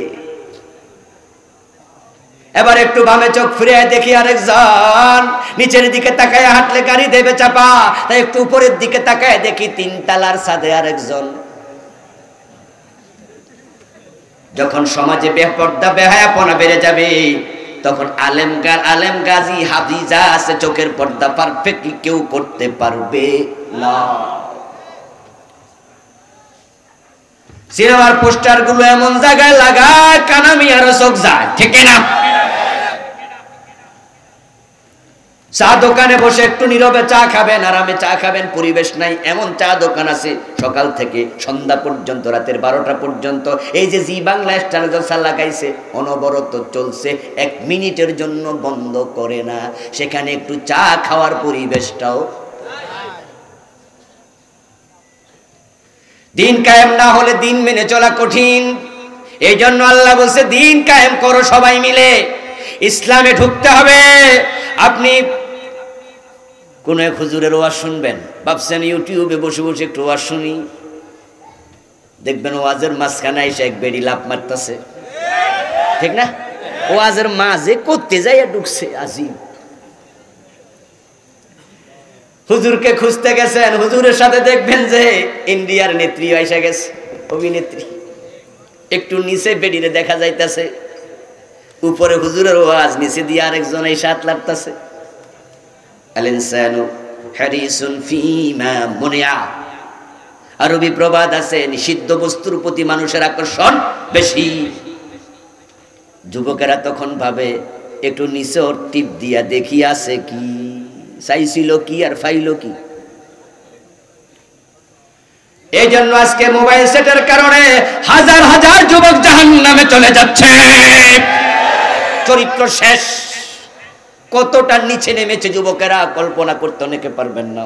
এবার একটু বামে চোখ ফিরে দেখি আরেকজন, নিচের দিকে তাকায় হাঁটলে গাড়ি দেবে চাপা, তাই একটু উপরের দিকে তাকায় দেখি 3 তালার ছাদে আরেকজন। যখন সমাজে বেপর্দা বেহায়াপনা বেড়ে যাবে তখন আলেম গাজী হাফিজা আছে, চোখের পর্দা পারফেক্টলি কেউ করতে পারবে না। সিনেমার পোস্টার গুলো এমন জায়গায় লাগায় কানামিয়ার চোখ যায়, ঠিক না? চা দোকানে বসে একটু নীরবে চা খাবেন, আরামে চা খাবেন, পরিবেশ নাই এমন চা দোকান আছে সকাল থেকে সন্ধ্যা পর্যন্ত, রাতের 12টা পর্যন্ত। এই যে জি বাংলা স্টার জলসা লাগাইছে, অনবরত চলছে, 1 মিনিটের জন্য বন্ধ করে না। সেখানে একটু চা খাওয়ার পরিবেশটাও। দিন কায়েম না হলে দিন মেনে চলা কঠিন। এই জন্য আল্লাহ বলছে দিন কায়েম করো সবাই মিলে, ইসলামে ঢুকতে হবে। আপনি কোন এক হুজুরের ওয়াজ শুনবেন, ভাবছেন ইউটিউবে বসে বসে একটু ওয়াজ শুনি, দেখবেন ওয়াজের মাঝখানে এসে এক বেড়ি লাফ মারতেছে, ঠিক না? ওয়াজের মাঝে করতে যাইয়া ঢুকছে, আজিব। হুজুরকে খুঁজতে গেছেন, হুজুরের সাথে দেখবেন যে ইন্ডিয়ার নেত্রী এসে গেছে, অভিনেত্রী। একটু নিচে বেড়িরে দেখা যাইতেছে, উপরে হুজুরের ওয়াজ, নিচে দিয়ে আরেকজন এসে হাত লাগতেছে। আল-ইনসানু হারিসুন ফীমা মুনিয়া, আরবি প্রবাদ আছে, নিষিদ্ধ বস্তুর প্রতি মানুষের আকর্ষণ বেশি। যুবকেরা তখন ভাবে একটু নিচে ওর টিপ দিয়া দেখি আছে কি, চাইছিল কি আর ফাইল কি। এই জন্য আজকে মোবাইল সেটের কারণে হাজার হাজার যুবক জাহান্নামে চলে যাচ্ছে, চরিত্র শেষ। কতটা নিচে নেমেছে যুবকেরা, কল্পনা করতে অনেকে পারবেন না।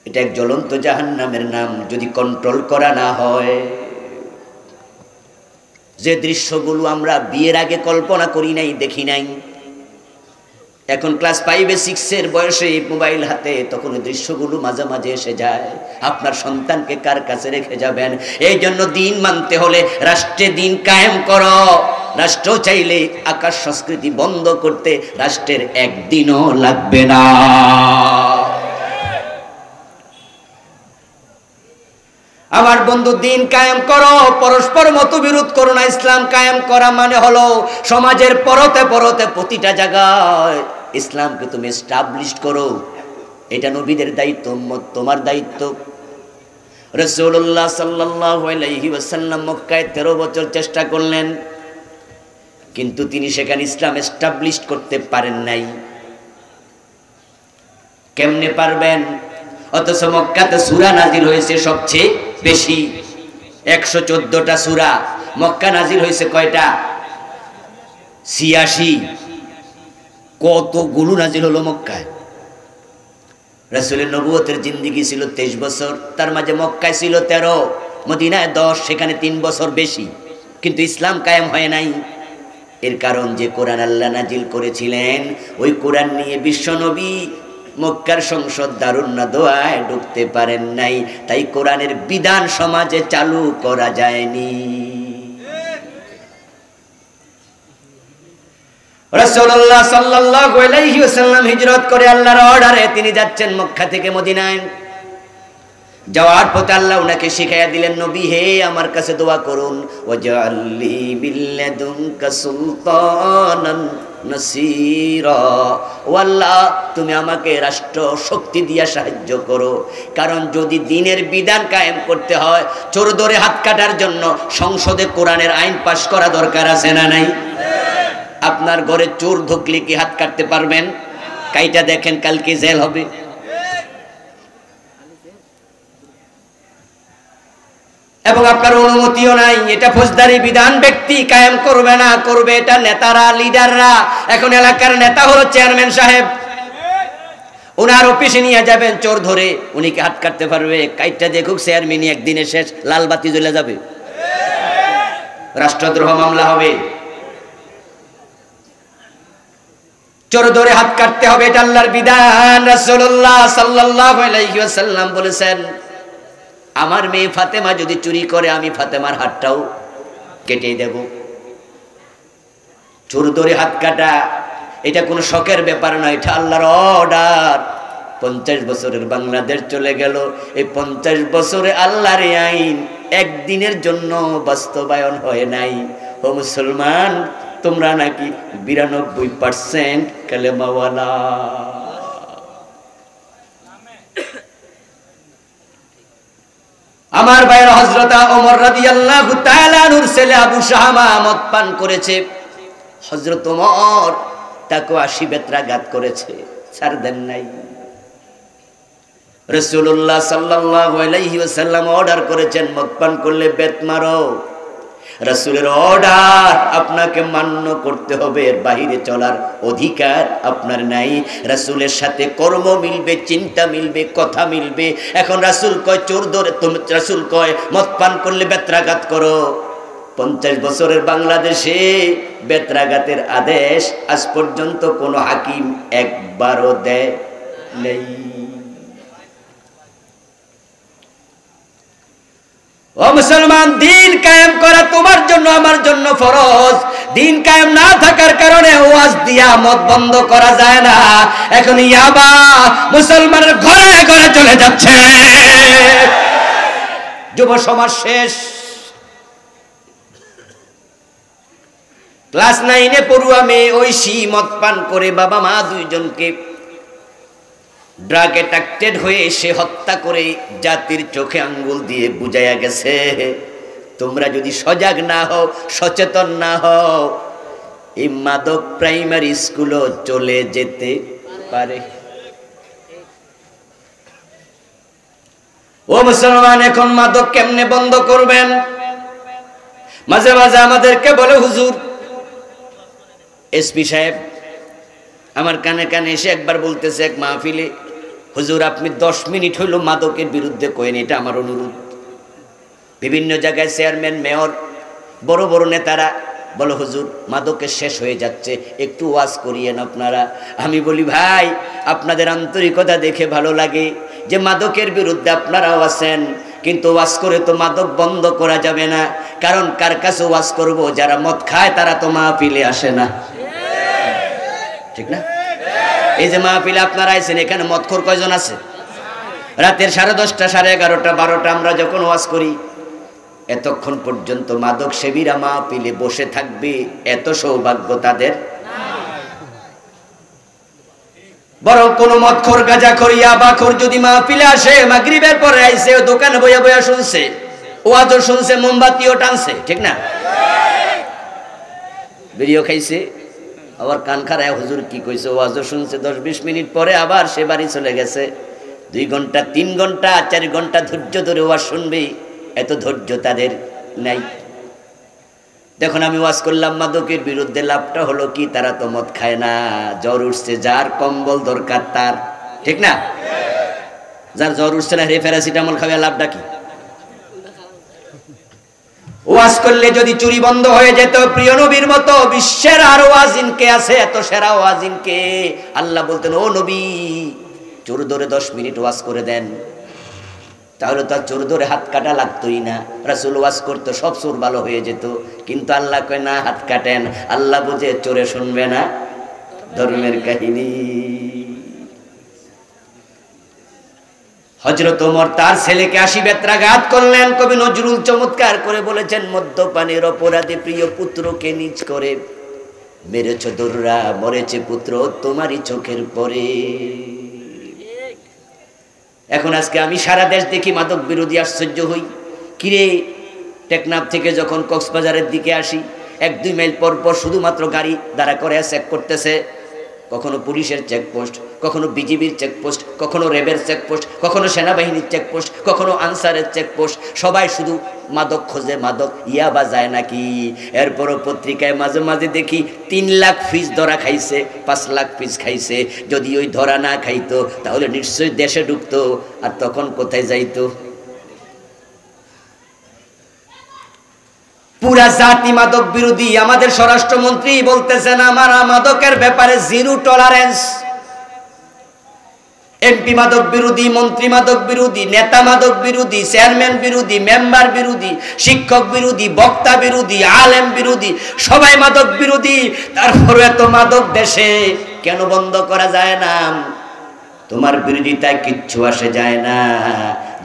এটা এক জ্বলন্ত জাহান্নামের নাম, যদি কন্ট্রোল করা না হয়। যে দৃশ্যগুলো আমরা বিয়ের আগে কল্পনা করি নাই, দেখি নাই, এখন ক্লাস 5-6 বয়সে মোবাইল হাতে, তখন ওই দৃশ্যগুলো মাঝে মাঝে এসে যায়। আপনার সন্তানকে কার কাছে রেখে যাবেন? এই জন্য দিন মানতে হলে রাষ্ট্রে দিন কায়েম করো। রাষ্ট্র চাইলে আকাশ সংস্কৃতি বন্ধ করতে রাষ্ট্রের একদিনও লাগবে না। আমার বন্ধু, দিন কায়েম করো, পরস্পর মতবিরোধ করো না। ইসলাম কায়েম করা মানে হলো সমাজের পরতে পরতে প্রতিটা জায়গায় ইসলামকে তুমি এস্টাবলিশ করো। এটা নবীদের দায়িত্ব, তোমার দায়িত্ব। রাসূলুল্লাহ সাল্লাল্লাহু আলাইহি ওয়াসাল্লাম মক্কায় 13 বছর চেষ্টা করলেন, কিন্তু তিনি সেখানে ইসলাম এস্টাবলিশ করতে পারেন নাই। কেমনে পারবেন? অথচ মক্কাতে সূরা নাজিল হয়েছে সবচেয়ে বেশি, 114টা সূরা। মক্কা নাজিল হয়েছে কয়টা? 86। কতগুলো নাজিল হলো মক্কায়। রাসূলের নবুয়তের জিন্দেগি ছিল 23 বছর, তার মাঝে মক্কায় ছিল 13, মদিনায় 10, সেখানে 3 বছর বেশি, কিন্তু ইসলাম কায়েম হয় নাই। এর কারণ যে কোরআন আল্লাহ নাজিল করেছিলেন, ওই কোরআন নিয়ে বিশ্বনবী মক্কার সংসদ দারুন নাদওয়ায় ঢুকতে পারেন নাই, তাই কোরআনের বিধান সমাজে চালু করা যায়নি। রাসূলুল্লাহ সাল্লাল্লাহু আলাইহি ওয়াসাল্লাম হিজরত করে আল্লাহর অর্ডারে তিনি যাচ্ছেন মক্কা থেকে মদিনায়। যাওয়ার পথে আল্লাহ উনাকে শিখাইয়া দিলেন, নবী হে আমার কাছে দোয়া করুন, ওয়াজআললি বিল্লাদুনকা সুলতানান নাসীরা, ও আল্লাহ তুমি আমাকে রাষ্ট্র শক্তি দিয়া সাহায্য করো। কারণ যদি দ্বীনের বিধান কায়েম করতে হয়, চোর ধরে হাত কাটার জন্য সংসদে কোরআনের আইন পাশ করা দরকার আছে না নাই? আপনার ঘরে চোর ঢুকলে কি হাত কাটতে পারবেন? কাইটা দেখেন, কালকে জেল হবে। এবং আপনার অনুমতিও নাই। এটা ফৌজদারি বিধান ব্যক্তি কায়েম করবে না, করবে এটা নেতারা, লিডাররা। এখন এলাকার নেতা হলো চেয়ারম্যান সাহেব, ওনার অফিসে নিয়ে যাবেন চোর ধরে, উনি কি হাত কাটতে পারবে? কাইটা দেখুক চেয়ারম্যানই একদিনে শেষ, লাল বাতি জ্বলে যাবে, রাষ্ট্রদ্রোহ মামলা হবে। চোর ধরে হাত কাটতে হবে, এটা আল্লাহর বিধান। রাসূলুল্লাহ সাল্লাল্লাহু আলাইহি ওয়াসাল্লাম বলেছেন, আমার মেয়ে ফাতেমা যদি চুরি করে, আমি ফাতেমার হাতটাও কেটে দেব। চোর ধরে হাত কাটা এটা কোনো শখের ব্যাপার নয়, এটা আল্লাহর অর্ডার। 50 বছরের বাংলাদেশ চলে গেল, এই 50 বছরে আল্লাহর আইন একদিনের জন্য বাস্তবায়ন হয় নাই। ও মুসলমান, তোমরা নাকি 92% কালেমাওয়ালা। আমার ভাইয়ের হযরত ওমর রাদিয়াল্লাহু তাআলা আনহুর ছেলে আবু শাহামা মদ পান করেছে। হযরত ওমর তাকে 80 বেত্রাঘাত করেছে, ছাড় দেন নাই। রাসূলুল্লাহ সাল্লাল্লাহু আলাইহি ওয়াসাল্লাম অর্ডার করেছেন, মদ পান করলে বেত মারো। রাসূলের অর্ডার আপনাকে মান্য করতে হবে, এর বাইরে চলার অধিকার আপনার নাই। রাসূলের সাথে কর্ম মিলবে, চিন্তা মিলবে, কথা মিলবে। এখন রাসূল কয় চোর ধরে, রাসূল কয় মদ পান করলে বেত্রাঘাত করো। 50 বছরের বাংলাদেশে বেত্রাঘাতের আদেশ আজ পর্যন্ত কোনো হাকিম একবারও দেয় নেই। ও মুসলমান, দিন কায়েম করা তোমার জন্য আমার জন্য ফরজ। দিন কায়েম না থাকার কারণে ওয়াজ দিয়া মদ বন্ধ করা যায় না। এখন ইয়াবা মুসলমানের ঘরে ঘরে চলে যাচ্ছে। যুব সমাজ শেষ। ক্লাস 9-এ পড়ুয়া মেয়ে ঐশী মদ পান করে বাবা মা দুইজনকে ড্রাগ অ্যাডিক্টেড হয়ে সে হত্যা করে জাতির চোখে আঙ্গুল দিয়ে বুঝাইয়া গেছে, তোমরা যদি সজাগ না হও, সচেতন না হও, এই মাদক প্রাইমারি স্কুলও চলে যেতে পারে। ও মুসলমান, এখন মাদক কেমনে বন্ধ করবেন? মাঝে মাঝে আমাদেরকে বলে হুজুর, এসপি সাহেব আমার কানে কানে এসে একবার বলতেছে এক মাহফিলে, হুজুর আপনি 10 মিনিট হইল মাদকের বিরুদ্ধে কয়েন, এটা আমার অনুরোধ। বিভিন্ন জায়গায় চেয়ারম্যান, মেয়র, বড় বড় নেতারা বলো হুজুর মাদকের শেষ হয়ে যাচ্ছে, একটু ওয়াজ করিয়েন আপনারা। আমি বলি ভাই, আপনাদের আন্তরিকতা দেখে ভালো লাগে যে মাদকের বিরুদ্ধে আপনারাও আছেন, কিন্তু ওয়াজ করে তো মাদক বন্ধ করা যাবে না। কারণ কার কাছে ওয়াজ করব? যারা মদ খায় তারা তো মাহফিলে আসে না, ঠিক না? এই যে মাহফিলে আপনারা আইছেন, এখানে মদখোর কয়জন আছে? রাতের 10:30, 11:30, 12টা আমরা যখন ওয়াজ করি, এতক্ষণ পর্যন্ত মাদক সেবীরা মাহফিলে বসে থাকবে, এত সৌভাগ্য তাদের। বরং কোন মদখোর, গাঁজাখোর, ইয়াবাখোর যদি মাহফিলে আসে, মাগরিবের পরে আইছে, দোকানে বইয়া বইয়া শুনছে, ওয়াজও শুনছে, মোমবাতিও টানছে, ঠিক না? বিড়িও খাইছে, আবার কান খারায় হুজুর কি কইছে, ওয়াজও শুনছে, 10-20 মিনিট পরে আবার সে বাড়ি চলে গেছে। 2 ঘন্টা 3 ঘন্টা 4 ঘন্টা ধৈর্য ধরে ওয়াজ শুনবে, এত ধৈর্য তাদের নাই। দেখুন আমি ওয়াজ করলাম মাদকের বিরুদ্ধে, লাভটা হলো কি, তারা তো মদ খায় না, জ্বর উঠছে, যার কম্বল দরকার তার, ঠিক না? যার জ্বর উঠছে না, প্যারাসিটামল খাবে, লাভটা কি? ওয়াজ করলে যদি চুরি বন্ধ হয়ে যেত, প্রিয় নবীর মতো বিশ্বের আর ওয়াজিন কে আছে, এত সেরা ওয়াজিন কে? আল্লাহ বলতেন, ও নবী চোর ধরে 10 মিনিট ওয়াজ করে দেন, তাহলে তো চোর ধরে হাত কাটা লাগতোই না। রাসূল ওয়াজ করতো, সব চোর ভালো হয়ে যেত। কিন্তু আল্লাহ কয় না, হাত কাটেন। আল্লাহ বুঝে চোরে শুনবে না ধর্মের কাহিনী। হযরত ওমর তার ছেলেকে 80 বেত্রাঘাত করলেন। কবি নজরুল চমৎকার করে বলেছেন, মদ্যপানের অপরাধে প্রিয় পুত্রকে নিজ করে মেরেছ দোররা, মরেছে পুত্র তোমারই চোখের পরে। এখন আজকে আমি সারা দেশ দেখি মাদক বিরোধী, আশ্চর্য হই। কিরে, টেকনাফ থেকে যখন কক্সবাজারের দিকে আসি, 1-2 মাইল পর পর শুধুমাত্র গাড়ি দাঁড়া করে চেক করতেছে। কখনো পুলিশের চেকপোস্ট, কখনো বিজিবির চেকপোস্ট, কখনো র্যাবের চেকপোস্ট, কখনো সেনাবাহিনীর চেকপোস্ট, কখনো আনসারের চেকপোস্ট। সবাই শুধু মাদক খোঁজে, মাদক ইয়াবা যায় নাকি। এরপরও পত্রিকায় মাঝে মাঝে দেখি 3 লাখ পিস ধরা খাইছে, 5 লাখ পিস খাইছে। যদি ওই ধরা না খাইতো তাহলে নিশ্চয়ই দেশে ঢুকতো, আর তখন কোথায় যাইতো? পুরা জাতি মাদক বিরোধী। আমাদের স্বরাষ্ট্রমন্ত্রী বলতেছেন, আমার মাদকের ব্যাপারে 0 টলারেন্স। এমপি মাদক বিরোধী, মন্ত্রী মাদক বিরোধী, নেতা মাদক বিরোধী, চেয়ারম্যান বিরোধী, মেম্বার বিরোধী, শিক্ষক বিরোধী, বক্তা বিরোধী, আলেম বিরোধী, সবাই মাদক বিরোধী। তারপরে এত মাদক দেশে কেন বন্ধ করা যায় না? তোমার বিরোধিতায় কিচ্ছু আসে যায় না।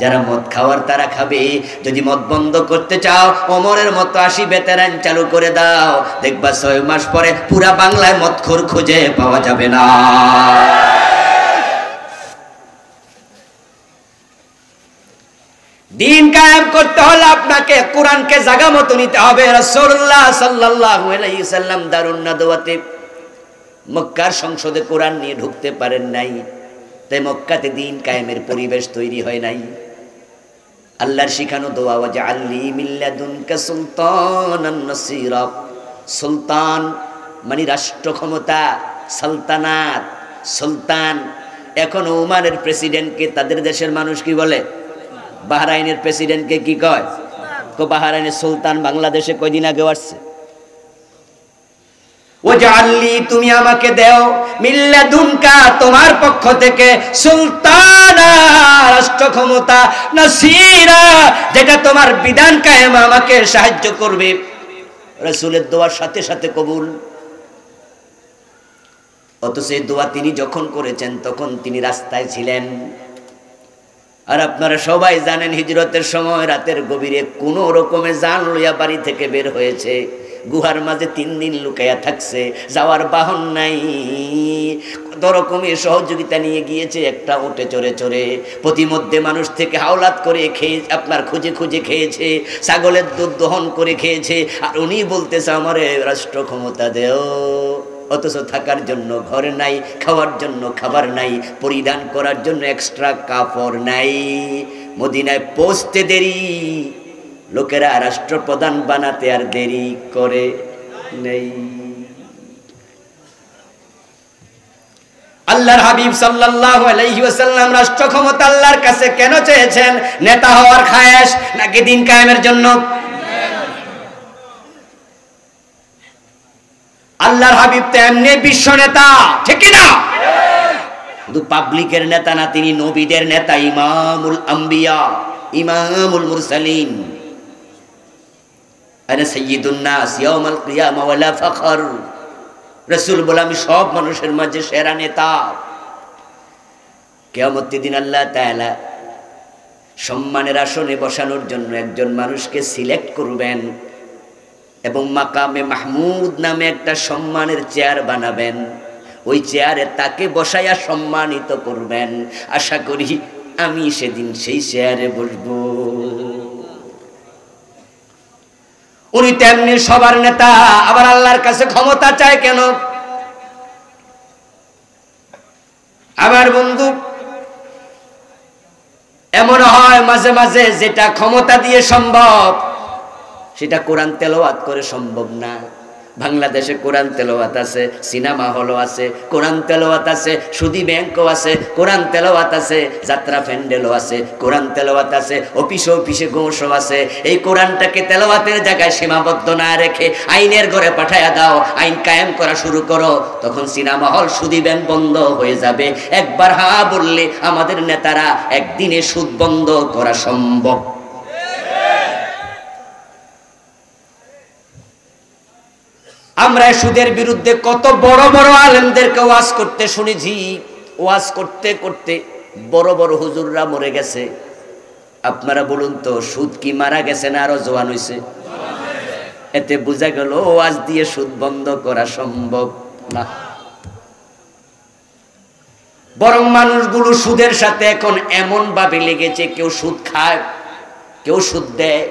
যারা মদ খাওয়ার তারা খাবে। যদি মদ বন্ধ করতে চাও, ওমরের মতো 80 বেতেরান চালু করে দাও, দেখবা 6 মাস পরে পুরা বাংলায় মদখোর খুঁজে পাওয়া যাবে না। দিন কায়েম করতে হলে আপনাকে কোরআনকে জায়গা মতো নিতে হবে। রাসূলুল্লাহ সাল্লাল্লাহু আলাইহি সাল্লাম দারুন নাদওয়াতে মক্কার সংসদে কোরআন নিয়ে ঢুকতে পারেন নাই, তাই মক্কাতে দিন কায়েমের পরিবেশ তৈরি হয় নাই। আল্লাহর শিখানো দোয়া, ওয়াজআলনি মিন লাদুনকা সুলতানান নাসীরা। সুলতান মানে রাষ্ট্র ক্ষমতা, সালতানাত, সুলতান। এখন ওমানের প্রেসিডেন্টকে তাদের দেশের মানুষ কি বলে? বাহরাইনের প্রেসিডেন্টকে কি কয়? বাহরাইনের সুলতান বাংলাদেশে কয়দিন আগে আসছে। ওয়াজআলনি, তুমি আমাকে দাও, মিল্লাদুনকা, তোমার পক্ষ থেকে, সুলতানা, রাষ্ট্র ক্ষমতা, নাসীরা, যেটা তোমার বিধান কায়েম আমাকে সাহায্য করবে। রাসূলের দোয়ার সাথে সাথে কবুল। অথচ এই দোয়া তিনি যখন করেছেন তখন তিনি রাস্তায় ছিলেন। আর আপনারা সবাই জানেন, হিজরতের সময় রাতের গভীরে কোনো রকমে জান লইয়া বাড়ি থেকে বের হয়েছে, গুহার মাঝে 3 দিন লুকাইয়া থাকছে, যাওয়ার বাহন নাই, কত রকমের সহযোগিতা নিয়ে গিয়েছে, একটা উঠে চড়ে চড়ে, প্রতিমধ্যে মানুষ থেকে হাওলাত করে খেয়ে, আপনার খুঁজে খুঁজে খেয়েছে, ছাগলের দুধ দহন করে খেয়েছে। আর উনি বলতেছে, আমারে রাষ্ট্র ক্ষমতা দেও। অথচ থাকার জন্য ঘর নাই, খাওয়ার জন্য খাবার নাই, পরিধান করার জন্য এক্সট্রা কাপড় নাই। মদিনায় পৌঁছতে দেরি, লোকেরা রাষ্ট্রপ্রধান বানাতে আর দেরি করে নেই। আল্লাহর হাবিব সাল্লাল্লাহু আলাইহি ওয়াসাল্লাম রাষ্ট্র ক্ষমতা আল্লাহর কাছে কেন চেয়েছেন? নেতা হওয়ার খায়েশ নাকি দিন কায়েমের জন্য? আল্লাহর হাবিব তো এমনি বিশ্ব নেতা, ঠিক না? শুধু পাবলিকের নেতা না, তিনি নবীদের নেতা, ইমামুল আম্বিয়া, ইমামুল মুরসালিন। আনা সাইয়্যিদুন নাস ইয়াউমাল কিয়ামা ওয়ালা ফখর। রাসূল বলে, আমি সব মানুষের মাঝে সেরা নেতা। কিয়ামতের দিন আল্লাহ তাআলা সম্মানের আসনে বসানোর জন্য একজন মানুষকে সিলেক্ট করবেন এবং মাকামে মাহমুদ নামে একটা সম্মানের চেয়ার বানাবেন। ওই চেয়ারে তাকে বসাইয়া সম্মানিত করবেন। আশা করি আমি সেদিন সেই চেয়ারে বসবো। উনি তেমনি সবার নেতা, আবার আল্লাহর কাছে ক্ষমতা চায় কেন? আমার বন্ধু, এমন হয় মাঝে মাঝে যেটা ক্ষমতা দিয়ে সম্ভব সেটা কোরআন তেলাওয়াত করে সম্ভব না। বাংলাদেশে কোরআন তেলাওয়াত আছে, সিনেমা হলও আছে, কোরআন তেলাওয়াত আছে, সুদী ব্যাংকও আছে, কোরআন তেলাওয়াত আছে, যাত্রা প্যান্ডেলও আছে, কোরআন তেলাওয়াত আছে, অফিসে অফিসে গোশও আছে। এই কোরআনটাকে তেলাওয়াতের জায়গায় সীমাবদ্ধ না রেখে আইনের ঘরে পাঠায়া দাও, আইন কায়েম করা শুরু করো, তখন সিনেমা হল, সুদী ব্যাংক বন্ধ হয়ে যাবে। একবার হা বললে আমাদের নেতারা একদিনে সুদ বন্ধ করা সম্ভব। আমরা সুদের বিরুদ্ধে কত বড় বড় আলেমদেরকে ওয়াজ করতে শুনেছি। ওয়াজ করতে করতে বড় বড় হুজুররা মরে গেছে। আপনারা বলুন তো, সুদ কি মারা গেছে না আরো জোয়ান হইছে? এতে বোঝা গেল ওয়াজ দিয়ে সুদ বন্ধ করা সম্ভব না। বরং মানুষগুলো সুদের সাথে এখন এমন ভাবে লেগেছে, কেউ সুদ খায়, কেউ সুদ দেয়,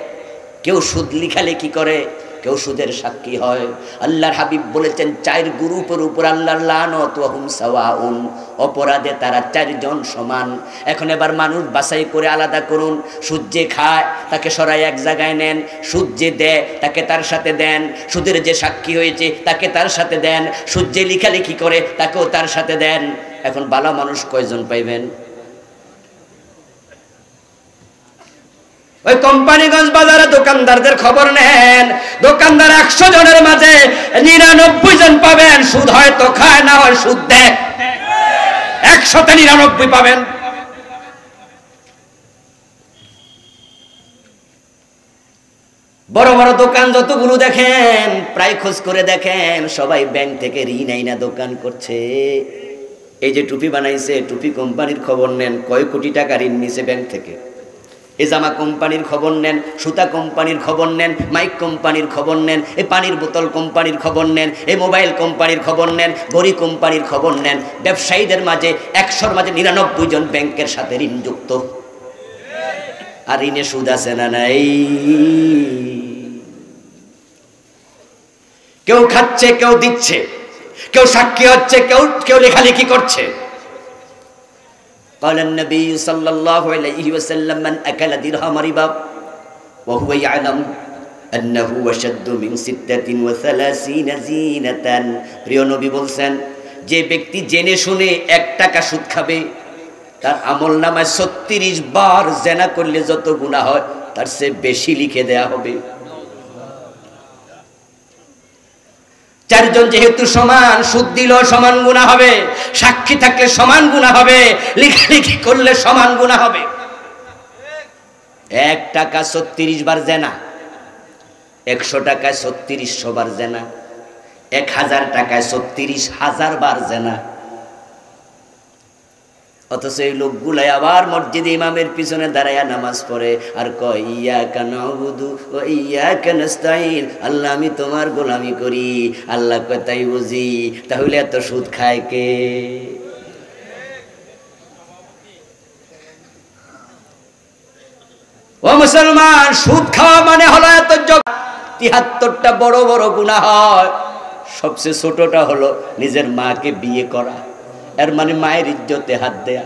কেউ সুদ লেখালেখি করে, কেউ সুদের সাক্ষী হয়। আল্লাহর হাবিব বলেছেন, 4 গ্রুপের উপর আল্লাহর লানত ওয়া হুম সাওয়াউন, অপরাধে তারা 4 জন সমান। এখন এবার মানুষ বাছাই করে আলাদা করুন। সুদ যে খায় তাকে সরাই এক জায়গায় নেন, সুদ যে দেয় তাকে তার সাথে দেন, সুদের যে সাক্ষী হয়েছে তাকে তার সাথে দেন, সুদ যে লেখালেখি করে তাকেও তার সাথে দেন। এখন ভালো মানুষ কয়জন পাইবেন? ওই কোম্পানিগঞ্জ বাজারে দোকানদারদের খবর নেন, দোকানদার 100 জনের মাঝে 99 জন পাবেন সুদ হয়তো খায়, না হয় সুদ দেয়। 100তে 99 পাবেন। বড় বড় দোকান যতগুলো দেখেন, প্রায় খোঁজ করে দেখেন, সবাই ব্যাংক থেকে ঋণ আইনা দোকান করছে। এই যে টুপি বানাইছে, টুপি কোম্পানির খবর নেন, কয় কোটি টাকা ঋণ নিছে ব্যাংক থেকে। এই জামা কোম্পানির খবর নেন, সুতা কোম্পানির খবর নেন, মাইক কোম্পানির খবর নেন, এই পানির বোতল কোম্পানির খবর নেন, এই মোবাইল কোম্পানির খবর নেন, ঘড়ি কোম্পানির খবর নেন। ব্যবসায়ীদের মাঝে 100-র মাঝে 99 জন ব্যাংকের সাথে ঋণযুক্ত। আর ঋণে সুদ আছে না নাই? কেউ খাচ্ছে, কেউ দিচ্ছে, কেউ সাক্ষী হচ্ছে, কেউ লেখালেখি করছে। قال النبي صلى الله عليه وسلم من أكل درهم ربا وهو يعلم أنه أشد من 36 زينة। প্রিয় নবী বলছেন, যে ব্যক্তি জেনে শুনে 1 টাকা সুদ খাবে, তার আমলনামায় 36 বার জেনা করলে যত গুনাহ হয় তার চেয়ে বেশি লিখে দেয়া হবে। 4 জন যেহেতু সমান, সুদ দিলেও সমান গুনাহ হবে, সাক্ষী থাকলে সমান গুনাহ হবে, লেখালেখি করলে সমান গুনাহ হবে। 1 টাকা 36 বার জেনা, 100 টাকায় 3600 বার জেনা, 1000 টাকায় 36,000 বার জেনা। অথচ এই লোকগুলাই আবার মসজিদে ইমামের পিছনে দাঁড়ায়া নামাজ পড়ে আর কয়, ইয়াকা নাবুদু ওয়া ইয়াকা নাস্তাইন, আল্লাহ আমি তোমার গোলামি করি। আল্লাহ কয়, তাই বুঝি? তাহলে এত সুদ খায় কে? ও মুসলমান, সুদ খাওয়া মানে হলো এত 73টা বড় বড় গুনাহ হয়। সবচেয়ে ছোটটা হলো নিজের মাকে বিয়ে করা, এর মানে মায়ের ইজ্জতে হাত দেয়া।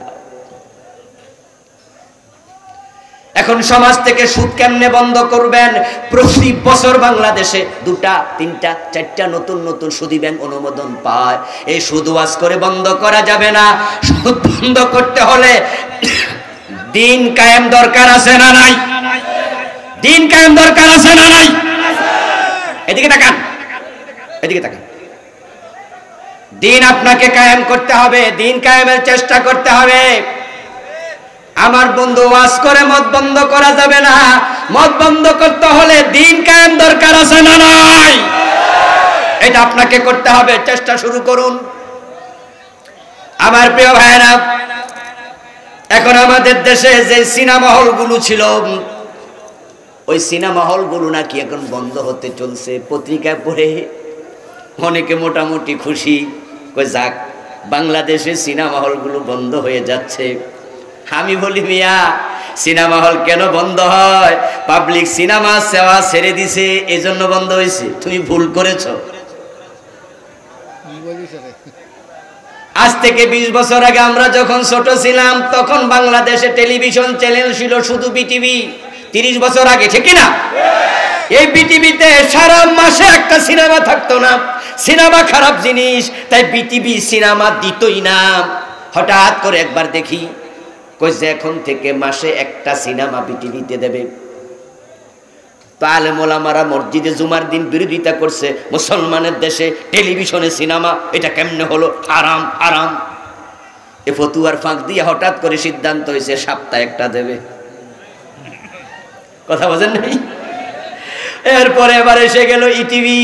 এখন সমাজ থেকে সুদ কেমনে বন্ধ করবেন? প্রতি বছর বাংলাদেশে 2টা 3টা 4টা নতুন নতুন সুদী ব্যাংক অনুমোদন পায়। এই সুদ ওয়াজ করে বন্ধ করা যাবে না। সুদ বন্ধ করতে হলে দিন কায়েম দরকার আছে না নাই? দিন কায়েম দরকার আছে না নাই? এদিকে তাকান, এদিকে তাকান। দিন আপনাকে কায়েম করতে হবে, দিন কায়েমের চেষ্টা করতে হবে। আমার বন্ধু, ওয়াজ করে মদ বন্ধ করা যাবে না। মদ বন্ধ করতে হলে দিন কায়েম দরকার আছে না নাই? এটা আপনাকে করতে হবে, চেষ্টা শুরু করুন। আমার প্রিয় ভাইরা, এখন আমাদের দেশে যে সিনেমা হলগুলো ছিল, ওই সিনেমা হলগুলো নাকি এখন বন্ধ হতে চলছে। পত্রিকায় পড়ে অনেকে মোটামুটি খুশি, কই যাক, বাংলাদেশে সিনেমা হলগুলো বন্ধ হয়ে যাচ্ছে। আমি বলি, মিয়া, সিনেমা হল কেন বন্ধ হয়? পাবলিক সিনেমা সেবা ছেড়ে দিছে, এজন্য বন্ধ হয়েছে। তুমি ভুল করেছো। আজ থেকে 20 বছর আগে আমরা যখন ছোট ছিলাম তখন বাংলাদেশে টেলিভিশন চ্যানেল ছিল শুধু বিটিভি। 30 বছর আগে, ঠিক কি না? এই বিটিভিতে সারা মাসে একটা সিনেমা থাকতো না। সিনেমা খারাপ জিনিস, তাই বিটিভি সিনেমা দিতই না। হঠাৎ করে একবার দেখি কই যে এখন থেকে মাসে একটা সিনেমা বিটিভিতে দেবে। তো আলেম ওলামারা মসজিদে জুমার দিন বিরোধিতা করছে, মুসলমানের দেশে টেলিভিশনে সিনেমা, এটা কেমনে হলো? হারাম হারাম। এ ফতুয়ার ফাঁক দিয়ে হঠাৎ করে সিদ্ধান্ত হয়েছে সপ্তাহে একটা দেবে। কথা বোঝেন নাই? এরপরে এবার এসে গেল ইটিভি,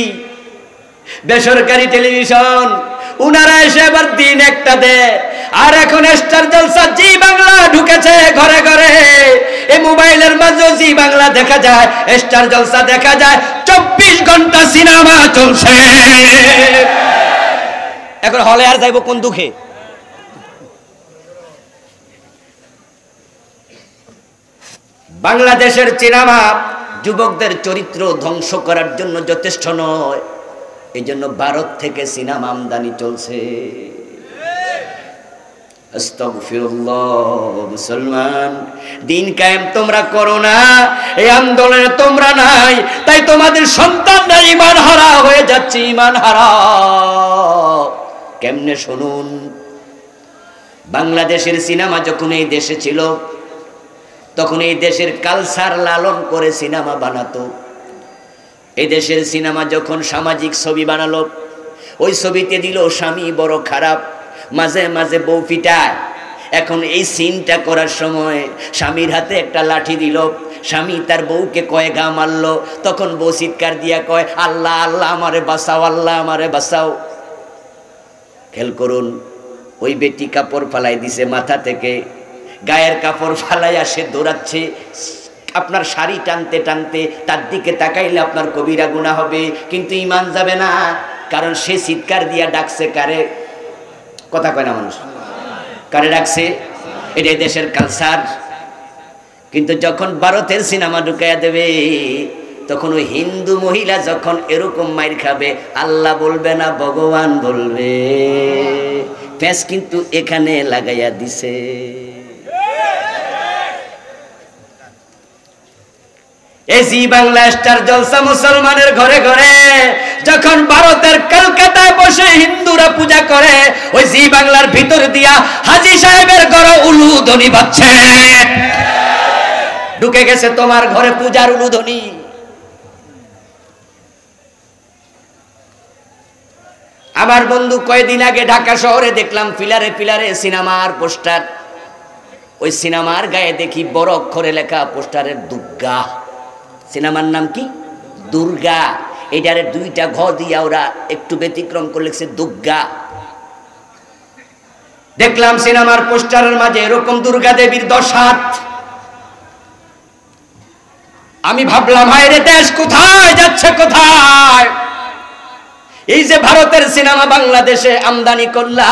বেসরকারি টেলিভিশন, উনারা এসে এবার দিন একটা দেয়। আর এখন স্টার জলসা, জি বাংলা ঢুকেছে ঘরে ঘরে। এই মোবাইলের মাঝে জি বাংলা দেখা যায়, স্টার জলসা দেখা যায়, 24 ঘন্টা সিনেমা চলছে। এখন হলে আর যাইব কোন দুঃখে? বাংলাদেশের সিনেমা যুবকদের চরিত্র ধ্বংস করার জন্য যথেষ্ট নয়, এই জন্য ভারত থেকে সিনেমা আমদানি চলছে। আস্তাগফিরুল্লাহ। মুসলমান, দিন কায়েম তোমরা করো না, এই আন্দোলনে তোমরা নাই, তাই তোমাদের সন্তানরা ঈমান হারা হয়ে যাচ্ছে। ঈমান হারা কেমনে শুনুন। বাংলাদেশের সিনেমা যখন এই দেশে ছিল তখন এই দেশের কালচার লালন করে সিনেমা বানাতো। এই দেশের সিনেমা যখন সামাজিক ছবি বানালো, ওই ছবিতে দিল স্বামী বড় খারাপ, মাঝে মাঝে বউ পিটায়। এখন এই সিনটা করার সময় স্বামীর হাতে একটা লাঠি দিল, স্বামী তার বউকে কয়ে গা মারলো, তখন বউ চিৎকার দিয়া কয় আল্লাহ আল্লাহ আমারে বাঁচাও, আল্লাহ আমারে বাঁচাও। খেয়াল করুন, ওই বেটি কাপড় ফালাই দিছে মাথা থেকে, গায়ের কাপড় ফালাই আসে দৌড়াচ্ছে। আপনার শাড়ি টানতে টানতে তার দিকে তাকাইলে আপনার কবিরা গুনাহ হবে, কিন্তু ঈমান যাবে না, কারণ সে চিৎকার দিয়া ডাকছে কারে? কথা কয় না মানুষ, কারে ডাকছে? এটা দেশের কালচার। কিন্তু যখন ভারতের সিনেমা ঢুকাইয়া দেবে, তখন ওই হিন্দু মহিলা যখন এরকম মাইর খাবে, আল্লাহ বলবে না ভগবান বলবে। প্যাঁচ কিন্তু এখানে লাগাইয়া দিছে। এই জি বাংলা স্টার জলসা মুসলমানের ঘরে ঘরে। যখন ভারতের কলকাতায় বসে হিন্দুরা পূজা করে, ওই জি বাংলার ভিতর দিয়া হাজী সাহেবের ঘরে উলুধ্বনি বাজছে। ঢুকে গেছে তোমার ঘরে পূজার উলুধ্বনি। আমার বন্ধু কয়েকদিন আগে ঢাকা শহরে দেখলাম পিলারে পিলারে সিনেমার পোস্টার। ওই সিনেমার গায়ে দেখি বড় অক্ষরে লেখা পোস্টারের দুর্গা। সিনেমার নাম কি? দুর্গা। এটারে 2টা ঘ দিয়া ওরা একটু ব্যতিক্রম করে লিখছে দুর্গা। দেখলাম সিনেমার পোস্টারের মাঝে এরকম দুর্গা দেবীর 10 হাত। আমি ভাবলাম হায় রে, দেশ কোথায় যাচ্ছে, কোথায়? এই যে ভারতের সিনেমা বাংলাদেশে আমদানি করলা,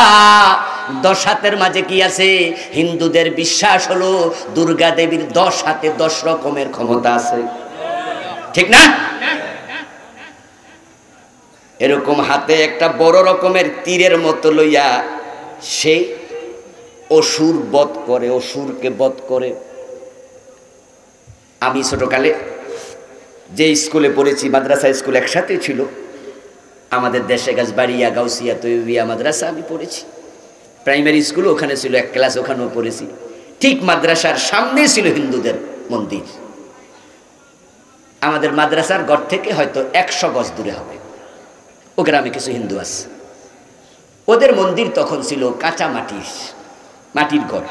10 হাতের মাঝে কি আছে? হিন্দুদের বিশ্বাস হলো দুর্গা দেবীর 10 হাতে 10 রকমের ক্ষমতা আছে, ঠিক না? এরকম হাতে একটা বড় রকমের তীরের মতো লইয়া সে অসুর বধ করে, অসুরকে বধ করে। আমি ছোটকালে যে স্কুলে পড়েছি, মাদ্রাসা স্কুল একসাথে ছিল, আমাদের দেশে গাছবাড়িয়া গাউসিয়া তৈবিয়া মাদ্রাসা আমি পড়েছি। প্রাইমারি স্কুল ওখানে ছিল, এক ক্লাস ওখানেও পড়েছি। ঠিক মাদ্রাসার সামনে ছিল হিন্দুদের মন্দির। আমাদের মাদ্রাসার ঘর থেকে হয়তো 100 গজ দূরে হবে। ও গ্রামে কিছু হিন্দু আছে, ওদের মন্দির তখন ছিল কাঁচা মাটির ঘর,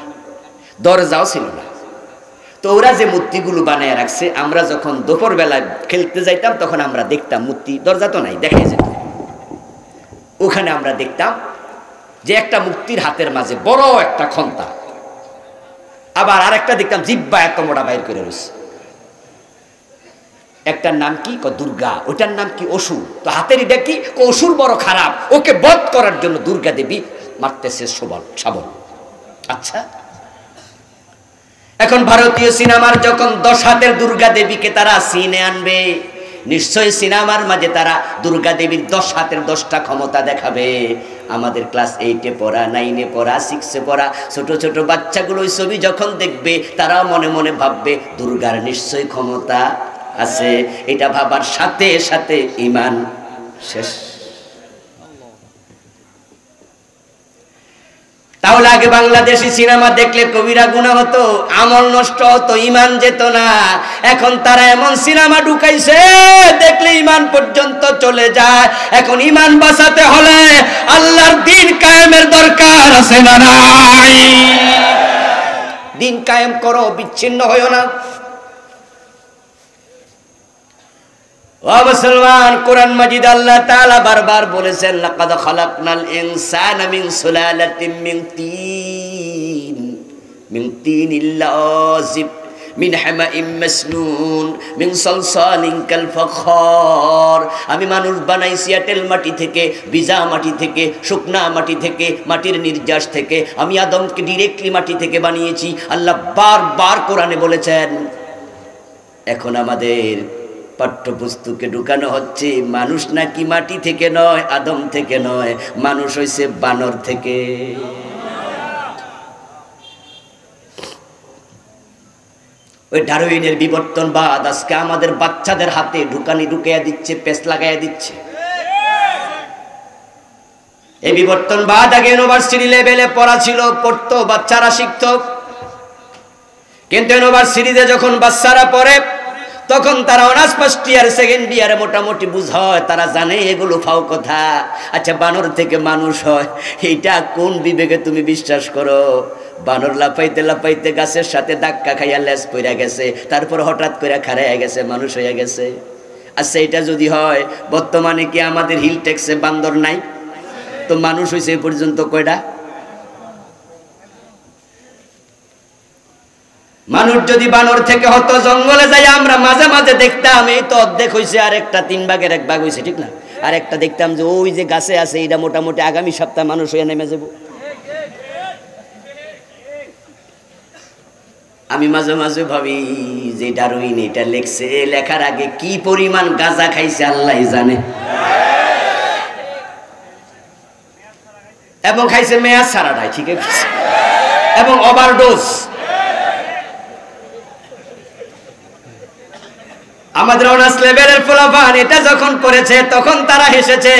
দরজাও ছিল না। তো ওরা যে মূর্তিগুলো বানায় রাখছে, আমরা যখন দুপুর বেলায় খেলতে যাইতাম তখন আমরা দেখতাম মূর্তি, দরজা তো নাই, দেখাই যেত। ওখানে আমরা দেখতাম যে একটা মূর্তির হাতের মাঝে বড় একটা খন্তা, আবার আরেকটা দেখতাম জিব্বা এত মোটা বাইর করে রয়েছে। একটার নাম কি? দুর্গা। ওটার নাম কি? অসুর। তো হাতের এটা কি? অসুর বড় খারাপ, ওকে বধ করার জন্য দুর্গা দেবী মারতেছে শাবল। আচ্ছা, এখন ভারতীয় সিনেমার যখন 10 হাতের দুর্গা দেবীকে তারা সিনে আনবে, নিশ্চয়ই সিনেমার মাঝে তারা দুর্গা দেবীর 10 হাতের 10টা ক্ষমতা দেখাবে। আমাদের ক্লাস 8-এ পড়া, 9-এ পড়া, 6-এ পড়া ছোট ছোট বাচ্চাগুলো ওই ছবি যখন দেখবে তারা মনে মনে ভাববে দুর্গার নিশ্চয়ই ক্ষমতা আছে। এটা ভাবার সাথে সাথে ঈমান শেষ। তাহলে আগে বাংলাদেশি সিনেমা দেখলে কবিরা গুনাহ হতো, আমল নষ্ট হতো, ঈমান যেত না। এখন তারা এমন সিনেমা ঢুকাইছে দেখলে ঈমান পর্যন্ত চলে যায়। এখন ঈমান বাঁচাতে হলে আল্লাহর দ্বীন কায়েমের দরকার আছে না নাই? দ্বীন কায়েম করো, বিচ্ছিন্ন হয়ো না। ও মুসলমান, কোরআন মাজিদ আল্লাহ তাআলা বারবার বলেছেন লাকাদ খালাকনাল ইনসানা মিন সুলালাতিন মিন তিনিল লাযিব মিন হামাইম মাসনুন মিন সালসালিন কাল ফাখার। আমি মানুষ বানাইছি এঁটেল মাটি থেকে, ভিজা মাটি থেকে, শুকনা মাটি থেকে, মাটির নির্যাস থেকে। আমি আদমকে ডাইরেক্টলি মাটি থেকে বানিয়েছি, আল্লাহ বারবার কোরআনে বলেছেন। এখন আমাদের পাঠ্যপুস্তকে ঢুকানো হচ্ছে মানুষ নাকি মাটি থেকে নয়, আদম থেকে নয়, মানুষ হইছে বানর থেকে। ওই ডারউইনের বিবর্তনবাদ আজকে আমাদের বাচ্চাদের হাতে ঢুকাইয়া দিচ্ছে, পেস লাগাইয়া দিচ্ছে। এই বিবর্তনবাদ আগে ইউনিভার্সিটি লেভেলে পড়া ছিল, পড়তো, বাচ্চারা শিখতো। কিন্তু ইউনিভার্সিটিতে যখন বাচ্চারা পড়ে তখন তারা অনার্স ফার্স্ট ইয়ার সেকেন্ড ইয়ারে মোটামুটি বুঝায়, তারা জানে এগুলো ফাও কথা। আচ্ছা, বানর থেকে মানুষ হয়, এইটা কোন বিবেকে তুমি বিশ্বাস করো? বানর লাফাইতে লাফাইতে গাছের সাথে ধাক্কা খাইয়া লেজ পইরা গেছে, তারপর হঠাৎ করে খাড়াইয়া গেছে, মানুষ হইয়া গেছে। আচ্ছা, এটা যদি হয়, বর্তমানে কি আমাদের হিল ট্যাক্সে বান্দর নাই? তো মানুষ হইছে এ পর্যন্ত কয়টা? মানুষ যদি বানর থেকে হতো, জঙ্গলে যাই আমরা মাঝে মাঝে দেখতাম এই তো অর্ধেক হয়েছে, আর একটা 3 ভাগের 1 ভাগ হয়েছে, ঠিক না? আর একটা দেখতাম যে ওই যে গাছে আছে, এটা মোটামুটি আগামী সপ্তাহে মানুষ হয়ে নেমে যাব। আমি মাঝে মাঝে ভাবি যে ডারউইন এটা লেখছে, লেখার আগে কি পরিমাণ গাঁজা খাইছে আল্লাহ জানে। এবং খাইছে মেয়াজ ছাড়াটাই, ঠিক আছে, এবং ওভারডোজ। আমাদের অনার্স লেভেলের পোলাপান এটা যখন পড়েছে তখন তারা হেসেছে,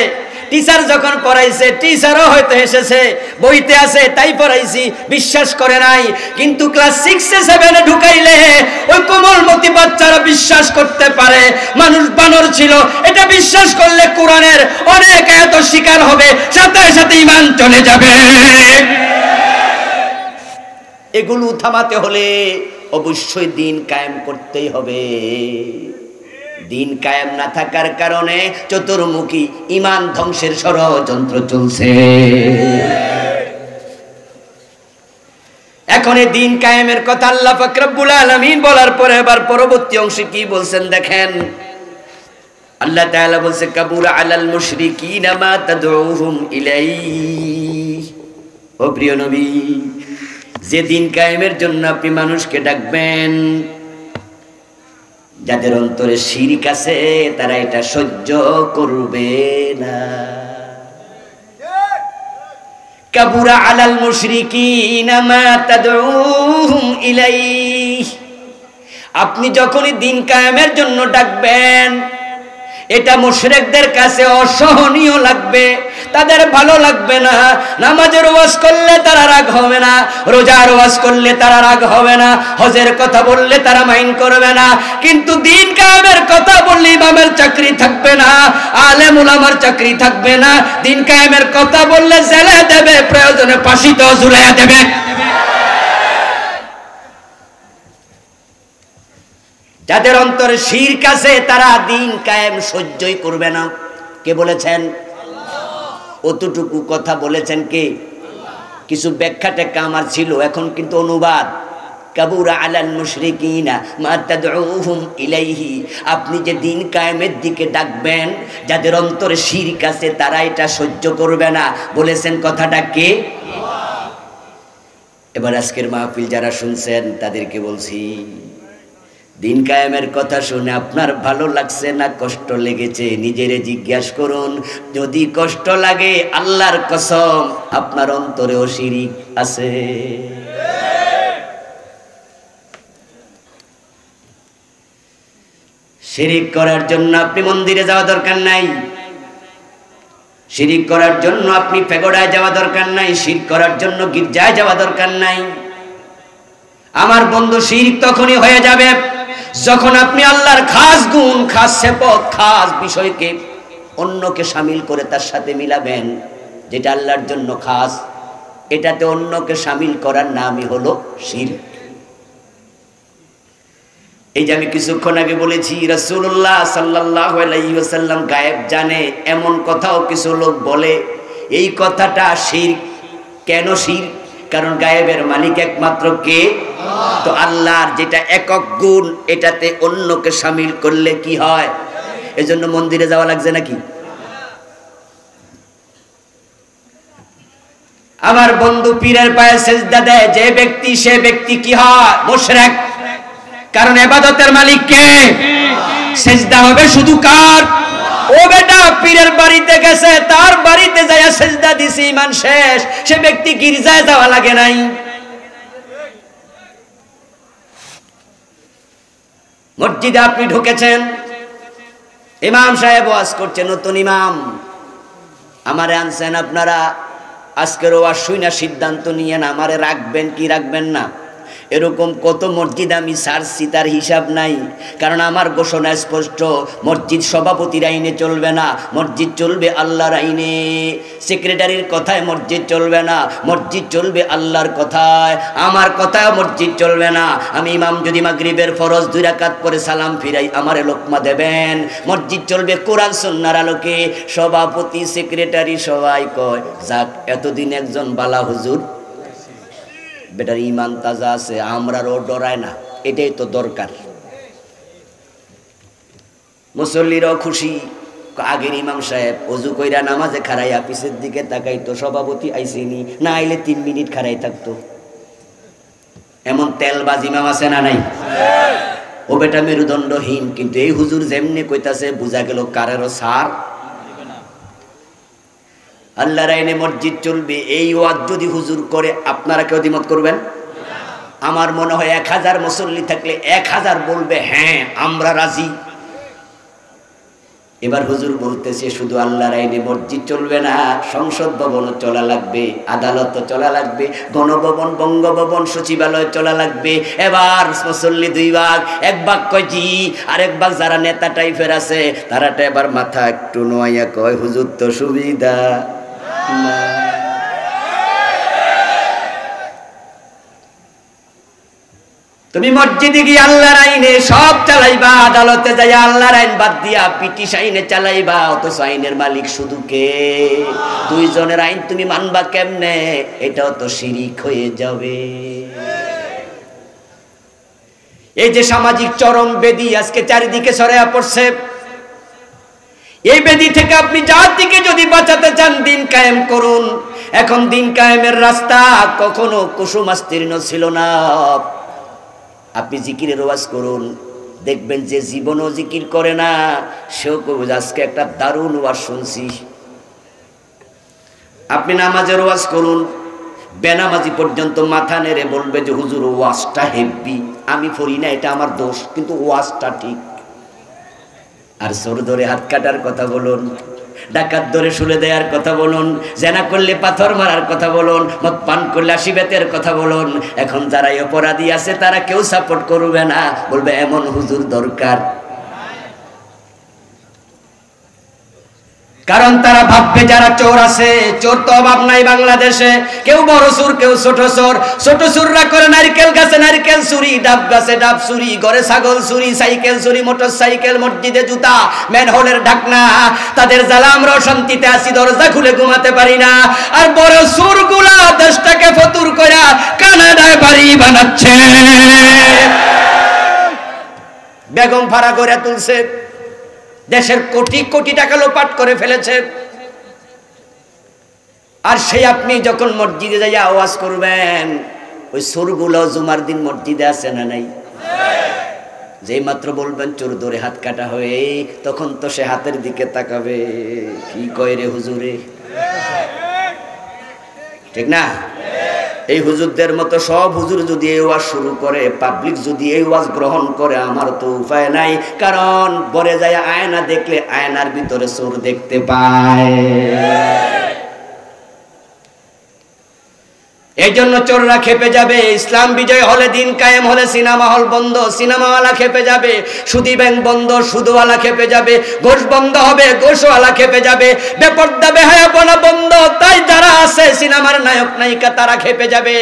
টিচার যখন পড়াইছে টিচারও হয়তো হেসেছে, বইতে আছে তাই পড়াইছি, বিশ্বাস করে নাই। কিন্তু ক্লাস 6-7 ঢুকাইলে ওই কোমলমতি বাচ্চারা বিশ্বাস করতে পারে মানুষ বানর ছিল। এটা বিশ্বাস করলে কোরআনের অনেক আয়াত শিকার হবে, সাথে সাথে ঈমান চলে যাবে। এগুলো থামাতে হলে অবশ্যই দ্বীন কায়েম করতেই হবে। দ্বীন কায়েম না থাকার কারণে চতুর্মুখী ঈমান ধ্বংসের ষড়যন্ত্র চলছে। এখন এই দ্বীন কায়েমের কথা আল্লাহ পাক রব্বুল আলামিন বলার পরে এবার পরবর্তী অংশে কি বলছেন দেখেন। আল্লাহ তাআলা বলছে কাবুরা আলাল মুশরিকিনা মা তাদউহুম ইলাইহি। ও প্রিয় নবী, যে দ্বীন কায়েমের জন্য আপনি মানুষকে ডাকবেন, যাদের অন্তরে শিরক আছে তারা এটা সহ্য করবে না। কাবুরা আলাল মুশরিকিনা মা তাদউহুম ইলাইহি। আপনি যখনই দ্বীন কায়েমের জন্য ডাকবেন, এটা মুশরিকদের কাছে অসহনীয় লাগবে, তাদের ভালো লাগবে না। নামাজের ওয়াজ করলে তারা রাগ হবে না, রোজার ওয়াজ করলে তারা রাগ হবে না, হজের কথা বললে তারা মাইন্ড করবে না। কিন্তু দ্বীন কায়েমের কথা বললে ইমামের চাকরি থাকবে না, আলেম উলামার চাকরি থাকবে না। দ্বীন কায়েমের কথা বললে জেলে দেবে, প্রয়োজনে ফাঁসিতেও ঝুলাইয়া দেবে। যাদের অন্তরে শিরক আছে তারা দ্বীন কায়েম সহ্যই করবে না। কে বলেছেন? অতটুকু কথা বলেছেন কে? কিছু ব্যাখ্যা টেক্কা আমার ছিল, এখন কিন্তু অনুবাদ। কাবুরা আলাল মুশরিকিনা মা তাদউহুম ইলাইহি। আপনি যে দ্বীন কায়েমের দিকে ডাকবেন, যাদের অন্তরে শিরক আছে তারা এটা সহ্য করবে না, বলেছেন কথাটা কে? এবার আজকের মাহফিল যারা শুনছেন তাদেরকে বলছি, দিন কায়েমের কথা শুনে আপনার ভালো লাগছে না কষ্ট লেগেছে? নিজেরে জিজ্ঞাসা করুন। যদি কষ্ট লাগে, আল্লাহর কসম আপনার অন্তরেও শিরিক আছে। শিরিক করার জন্য আপনি মন্দিরে যাওয়া দরকার নাই, শিরিক করার জন্য আপনি পেগোডায় যাওয়া দরকার নাই, শিরক করার জন্য গির্জায় যাওয়া দরকার নাই। আমার বন্ধু, শিরক তখনই হয়ে যাবে যখন আপনি আল্লাহর খাস গুণ, খাস সিফাত, খাস বিষয়কে অন্যকে শামিল করে তার সাথে মিলাবেন। যেটা আল্লাহর জন্য খাস, এটাতে অন্যকে শামিল করার নামই হলো শিরক। এই যে আমি কিছুক্ষণ আগে বলেছি রাসূলুল্লাহ সাল্লাল্লাহু আলাইহি ওয়াসাল্লাম গায়েব জানে, এমন কথাও কিছু লোক বলে। এই কথাটা শিরক। কেন শিরক? কারণ গায়েবের মালিক একমাত্র কে? তো আল্লাহর যেটা একক গুণ, এটাতে অন্যকে শামিল করলে কি হয়? এজন্য মন্দিরে যাওয়া লাগছে নাকি? আমার বন্ধু পীরের পায়ে সেজদা দেয় যে ব্যক্তি, সে ব্যক্তি কি হয়? মুশরিক। কারণ ইবাদতের মালিক কে? সেজদা হবে শুধু কার? ও বেটা, পীরের বাড়িতে গেছে, তার বাড়িতে যায় সেজদা দিছে, ঈমান শেষ। সে ব্যক্তি গির্জায় যাওয়া লাগে নাই। মসজিদে আপনি ঢুকেছেন, ইমাম সাহেব ওয়াজ করছে, নতুন ইমাম, আমারে আনছেন আপনারা, আজকের ওয়াজ শুনে সিদ্ধান্ত নিয়েন আমারে রাখবেন কি রাখবেন না। এরকম কত মসজিদ আমি সারছি, তার হিসাব নাই। কারণ আমার ঘোষণা স্পষ্ট, মসজিদ সভাপতির আইনে চলবে না, মসজিদ চলবে আল্লাহর আইনে। সেক্রেটারির কথায় মসজিদ চলবে না, মসজিদ চলবে আল্লাহর কথায়। আমার কথায় মসজিদ চলবে না। আমি ইমাম যদি মাগরিবের ফরজ 2 রাকাত পরে সালাম ফিরাই, আমারে লোকমা দেবেন। মসজিদ চলবে কোরআন সুন্নাহর আলোকে। সভাপতি, সেক্রেটারি সবাই কয়, যাক এতদিন একজন বালা হুজুর, বেটার ইমান তাজা আছে, আমরাও ডরায় না, এটাই তো দরকার। মুসল্লিরাও খুশি। আগের ইমাম সাহেব ওযু কইরা নামাজে খাড়াইয়া পিছের দিকে তাকাইতো, সভাপতি আইসেনি, না আইলে 3 মিনিট খাড়াই থাকতো। এমন তেলবাজ ইমাম আছে না নাই? ও বেটা মেরুদণ্ডহীন, কিন্তু এই হুজুর যেমনি কইতাছে বুঝা গেল কারেরও সার। আল্লাহর আইনে মসজিদ চলবে, এই ওয়াজ যদি হুজুর করে, আপনারা কেউ দ্বিমত করবেন? আমার মনে হয় 1000 মুসল্লি থাকলে 1000 বলবে হ্যাঁ আমরা রাজি। এবার হুজুর বলতেছে শুধু আল্লাহর আইনে মসজিদ চলবে না, সংসদ ভবনও চলা লাগবে, আদালতও চলা লাগবে, গণভবন, বঙ্গভবন, সচিবালয় চলা লাগবে। এবার মুসল্লি 2 ভাগ, 1 ভাগ কয় জি, আর 1 ভাগ যারা নেতা টাইপের আছে তারাটা এবার মাথা একটু নোয়াইয়া কয় হুজুর তো সুবিধা না। তুমি মসজিদে গিয়ে আল্লাহর আইনে সব চালাইবা, আদালতে যাই আল্লাহর আইন বাদ দিয়া ব্রিটিশ আইনে চালাইবা, অথচ আইনের মালিক শুধু কে? 2 জনের আইন তুমি মানবা কেমনে? এটাও তো শিরিক হয়ে যাবে। এই যে সামাজিক চরম বেদি আজকে চারিদিকে ছড়াইয়া পড়ছে, এই বেদি থেকে আপনি জাতিকে যদি বাঁচাতে চান, দিন কায়েম করুন। এখন দিন কায়েমের রাস্তা কখনো কুসুমাস্তীর্ণ ছিল না। আপনি জিকিরের ওয়াজ করুন, দেখবেন যে জীবনও জিকির করে না সেও কবে আজকে একটা দারুণ ওয়াজ শুনছি। আপনি নামাজের ওয়াজ করুন, বেনামাজি পর্যন্ত মাথা নেড়ে বলবে যে হুজুর ওয়াজটা হেভি, আমি পড়ি না এটা আমার দোষ, কিন্তু ওয়াজটা ঠিক। আর চোর ধরে হাত কাটার কথা বলুন, ডাকাত ধরে শুলে দেওয়ার কথা বলুন, জেনা করলে পাথর মারার কথা বলুন, মদ পান করলে আসিবেতের কথা বলুন। এখন যারা অপরাধী আছে তারা কেউ সাপোর্ট করবে না, বলবে এমন হুজুর দরকার। কারণ তারা ভাববে যারা চোর আছে, চোর তো অভাব নাই বাংলাদেশে, কেউ বড় চোর কেউ ছোট চোর। ছোট চোররা করে নারকেল গাছে নারকেল চুরি, ডাব গাছে ডাব চুরি, ঘরে ছাগল চুরি, সাইকেল চুরি, মোটর সাইকেল, মসজিদে জুতা, ম্যানহোলের ঢাকনা। তাদের জ্বালা আমরা শান্তিতে আছি, দরজা খুলে ঘুমাতে পারি না। আর বড় চোরগুলা দেশটাকে ফতুর কইরা কানাডায় বাড়ি বানাচ্ছে, বেগম ভাড়া করে তুলছে, দেশের কোটি কোটি টাকা লোপাট করে ফেলেছে। আর সেই আপনি যখন মসজিদে যাইয়া আওয়াজ করবেন, ওই সুরগুলো জুমার দিন মসজিদে আছে না নাই? যেই মাত্র বলবেন চোর ধরে হাত কাটা হয়ে, তখন তো সে হাতের দিকে তাকাবে, কি কয় রে হুজুরে, ঠিক না? এই হুজুরদের মতো সব হুজুর যদি এই ওয়াজ শুরু করে, পাবলিক যদি এই ওয়াজ গ্রহণ করে, আমার তো উপায় নাই, কারণ বরে যায় আয়না দেখলে আয়নার ভিতরে চোর দেখতে পায়। এই জন্য চোররা খেপে যাবে। ইসলাম বিজয় হলে, দিন কায়েম হলে সিনেমা হল বন্ধ, সিনেমাওয়ালা খেপে যাবে, সুদী ব্যাংক বন্ধ, সুদওয়ালা খেপে যাবে, ঘোষ বন্ধ হবে, ঘোষওয়ালা খেপে যাবে, বেপর্দা বেহায়াপনা বন্ধ, তাই যারা আছে সিনেমার নায়ক নায়িকা তারা খেপে যাবে,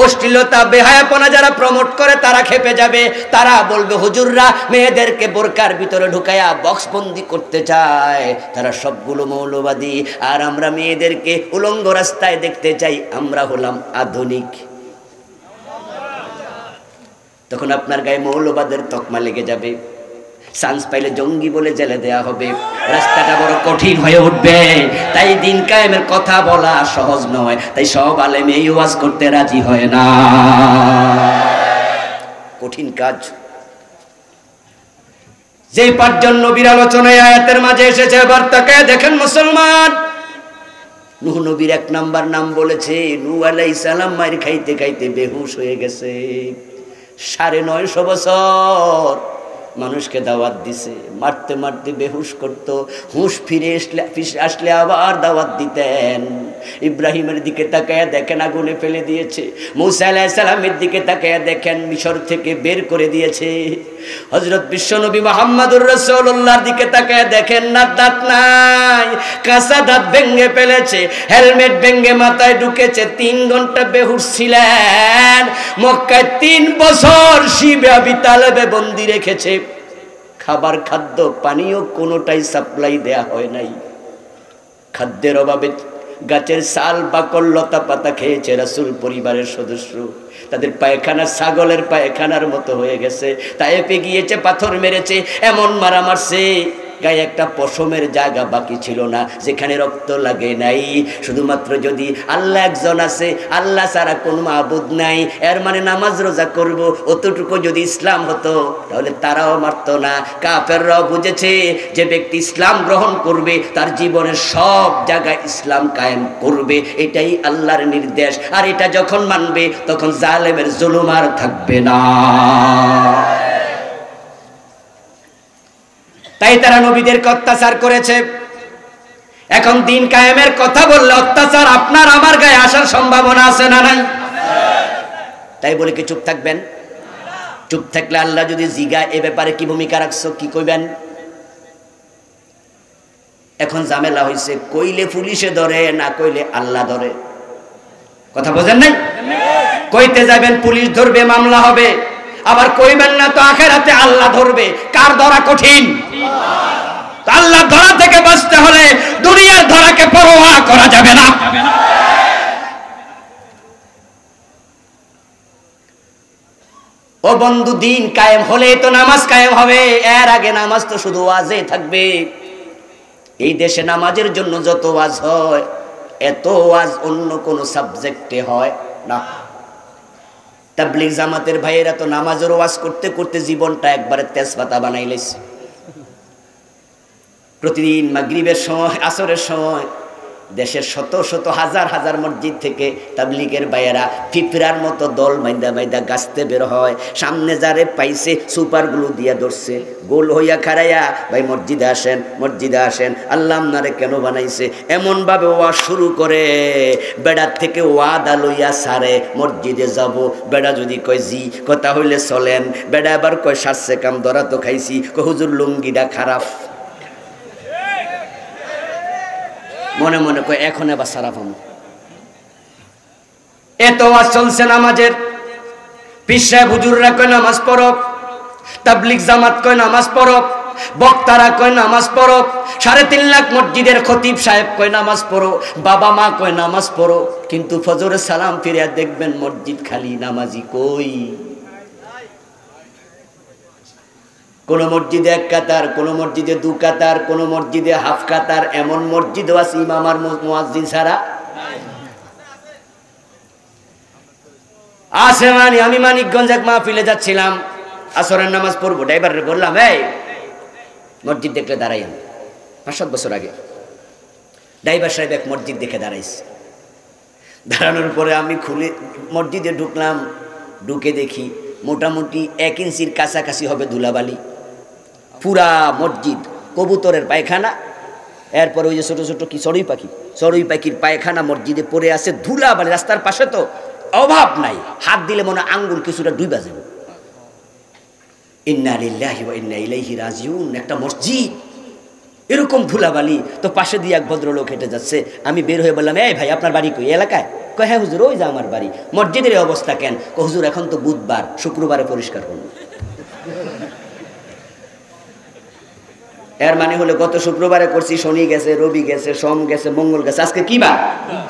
অশ্লীলতা বেহায়াপনা যারা প্রমোট করে তারা খেপে যাবে। তারা বলবে হুজুররা মেয়েদেরকে বোরকার ভিতরে ঢুকায়া বক্সবন্দি করতে চায়, তারা সবগুলো মৌলবাদী, আর আমরা মেয়েদেরকে উলঙ্গ রাস্তায় দেখতে চাই, আমরা হলাম আধুনিক। তখন আপনার গায়ে মৌলবাদের তকমা লেগে যাবে, চান্স পাইলে জঙ্গি বলে জেলে দেয়া হবে, রাস্তাটা বড় কঠিন হয়ে উঠবে। তাই দিন কায়েমের কথা বলা সহজ নয়, তাই সব আলেম এই ওয়াজ করতে রাজি হয় না, কঠিন কাজ। যেই পাঁচজন নবীর আলোচনায় আয়াতের মাঝে এসেছে, বার্তাকে দেখেন মুসলমান, নূহ নবীর 1 নাম্বার নাম বলেছে। নূহ আলাইহিস সালাম মার খাইতে খাইতে বেহুশ হয়ে গেছে, 950 বছর মানুষকে দাওয়াত দিছে, মারতে মারতে বেহুশ করত, হুঁশ ফিরে আসলে আবার দাওয়াত দিতেন। ইব্রাহিমের দিকে তাকায়া দেখেন আগুনে ফেলে দিয়েছে, মূসা আলাইহিস সালামের দিকে তাকায়া দেখেন মিশর থেকে বের করে দিয়েছে, হযরত বিশ্বনবী মুহাম্মদুর রাসূলুল্লাহর দিকে তাকায়া দেখেন না দাঁত নাই, কাঁচা দাঁত ভেঙে ফেলেছে, হেলমেট ভেঙে মাথায় ঢুকেছে, 3 ঘন্টা বেহুশ ছিলেন। মক্কায় 3 বছর শিবে আবি তালেবে বন্দী রেখেছে, খাবার খাদ্য পানীয় কোনোটাই সাপ্লাই দেয়া হয় নাই, খাদ্যের অভাবে গাছের ছাল বাকল লতা পাতা খেয়েছে রাসূল পরিবারের সদস্য, তাদের পায়খানা ছাগলের পায়খানার মতো হয়ে গেছে। তায়েফে গিয়েছে, পাথর মেরেছে, এমন মারা মারছে গায়ে একটা পশমের জায়গা বাকি ছিল না, যেখানে রক্ত লাগে নাই। শুধুমাত্র যদি আল্লাহ একজন আছে, আল্লাহ ছাড়া কোনো মাবুদ নাই, এর মানে নামাজ রোজা করব, অতটুকু যদি ইসলাম হতো তাহলে তারাও মারতো না। কাফেররাও বুঝেছে যে ব্যক্তি ইসলাম গ্রহণ করবে তার জীবনের সব জায়গায় ইসলাম কায়েম করবে, এটাই আল্লাহর নির্দেশ। আর এটা যখন মানবে তখন জালেমের জুলুম আর থাকবে না। তাই তারা নবীদেরকে অত্যাচার করেছে। এখন দিন কায়েমের কথা বললে অত্যাচার আপনার আমার গায়ে আসার সম্ভাবনা আছে না নাই? তাই বলে কি চুপ থাকবেন? চুপ থাকলে আল্লাহ যদি জিগায় এ ব্যাপারে কি ভূমিকা রাখছো, কি কইবেন? এখন ঝামেলা হয়েছে, কইলে পুলিশে ধরে, না কইলে আল্লাহ ধরে। কথা বোঝেন নাই? কইতে যাবেন পুলিশ ধরবে, মামলা হবে, আবার কইবেন না তো আখিরাতে আল্লাহ ধরবে। কার ধরা কঠিন? আল্লাহ ধরা থেকে বাঁচতে হলে দুনিয়ার ধরাকে পরোয়া করা যাবে না। ও বন্ধু, দিন কায়েম হলে তো নামাজ কায়েম হবে, এর আগে নামাজ তো শুধু ওয়াজে থাকবে। এই দেশে নামাজের জন্য যত ওয়াজ হয়, এত ওয়াজ অন্য কোন সাবজেক্টে হয় না। তাবলীগ জামাতের ভাইয়েরা তো নামাজের ওয়াজ করতে করতে জীবনটা একবারে তেজপাতা বানাই লাইছে। প্রতিদিন মাগরিবের সময়, আসরের সময় দেশের শত শত হাজার হাজার মসজিদ থেকে তাবলীগের ভাইয়েরা পিঁপড়ার মতো দল বাইন্দা বাইন্দা গাছতে বের হয়, সামনে যারে পাইছে সুপারগুলো দিয়া ধরছে, গোল হইয়া খাড়াইয়া, ভাই মসজিদে আসেন, মসজিদে আসেন, আল্লাহ আপনারে কেন বানাইছে, এমন ভাবে ওয়াজ শুরু করে। বেড়ার থেকে ওয়াদা লইয়া সারে মসজিদে যাব, বেড়া যদি কয় জি, কথা হইলে চলেন, বেড়া আবার কয় সারছে কাম, ধরা তো খাইছি, হুজুর লুঙ্গিটা খারাপ, মনে মনে কয় এখন আবার সারা পাবো। এত ওয়াজ চলছে নামাজের, পীর সাহেব হুজুররা কয় নামাজ পড়ো, তাবলীগ জামাত কয় নামাজ পড়ো, বক্তারা কয় নামাজ পড়ো, 3.5 লাখ মসজিদের খতিব সাহেব কয় নামাজ পড়ো, বাবা মা কয় নামাজ পড়ো, কিন্তু ফজরের সালাম ফিরে দেখবেন মসজিদ খালি, নামাজি কই? কোন মসজিদে 1 কাতার, কোন মসজিদে 2 কাতার, কোন মসজিদে হাফ কাতার, এমন মসজিদও আছে ইমাম আর মুয়াজ্জিন ছাড়া আছে। আমি মানিকগঞ্জ এক মাহফিলে যাচ্ছিলাম, আসরের নামাজ পড়বো, ড্রাইভারে বললাম এই মসজিদ দেখলে দাঁড়াই। আমি 5-7 বছর আগে ড্রাইভার সাহেব এক মসজিদ দেখে দাঁড়াইছে। দাঁড়ানোর পরে আমি খুলে মসজিদে ঢুকলাম, ঢুকে দেখি মোটামুটি 1 ইঞ্চির কাছাকাছি হবে ধুলাবালি, পুরা মসজিদ কবুতরের পায়খানা, এরপরে ওই যে ছোট ছোট কি চড়ুই পাখির পায়খানা মসজিদে পড়ে আছে, ধুলাবালি। রাস্তার পাশে তো অভাব নাই, হাত দিলে মনে আঙ্গুল কিছুটা ডুবা যাবে। ইন্না লিল্লাহি ওয়া ইন্না ইলাইহি রাজিউন। একটা মসজিদ এরকম ধুলাবালি, তো পাশে দিয়ে এক ভদ্রলোক হেঁটে যাচ্ছে। আমি বের হয়ে বললাম এই ভাই আপনার বাড়ি কই? এলাকায়? কয় হ্যাঁ হুজুর, ওই যে আমার বাড়ি। মসজিদের এই অবস্থা কেন? হুজুর এখন তো বুধবার, শুক্রবারে পরিষ্কার করুন। এর মানে হলো গত শুক্রবারে করছি, শনি গেছে, রবি গেছে, সোম গেছে, মঙ্গল গেছে, আজকে কি বার?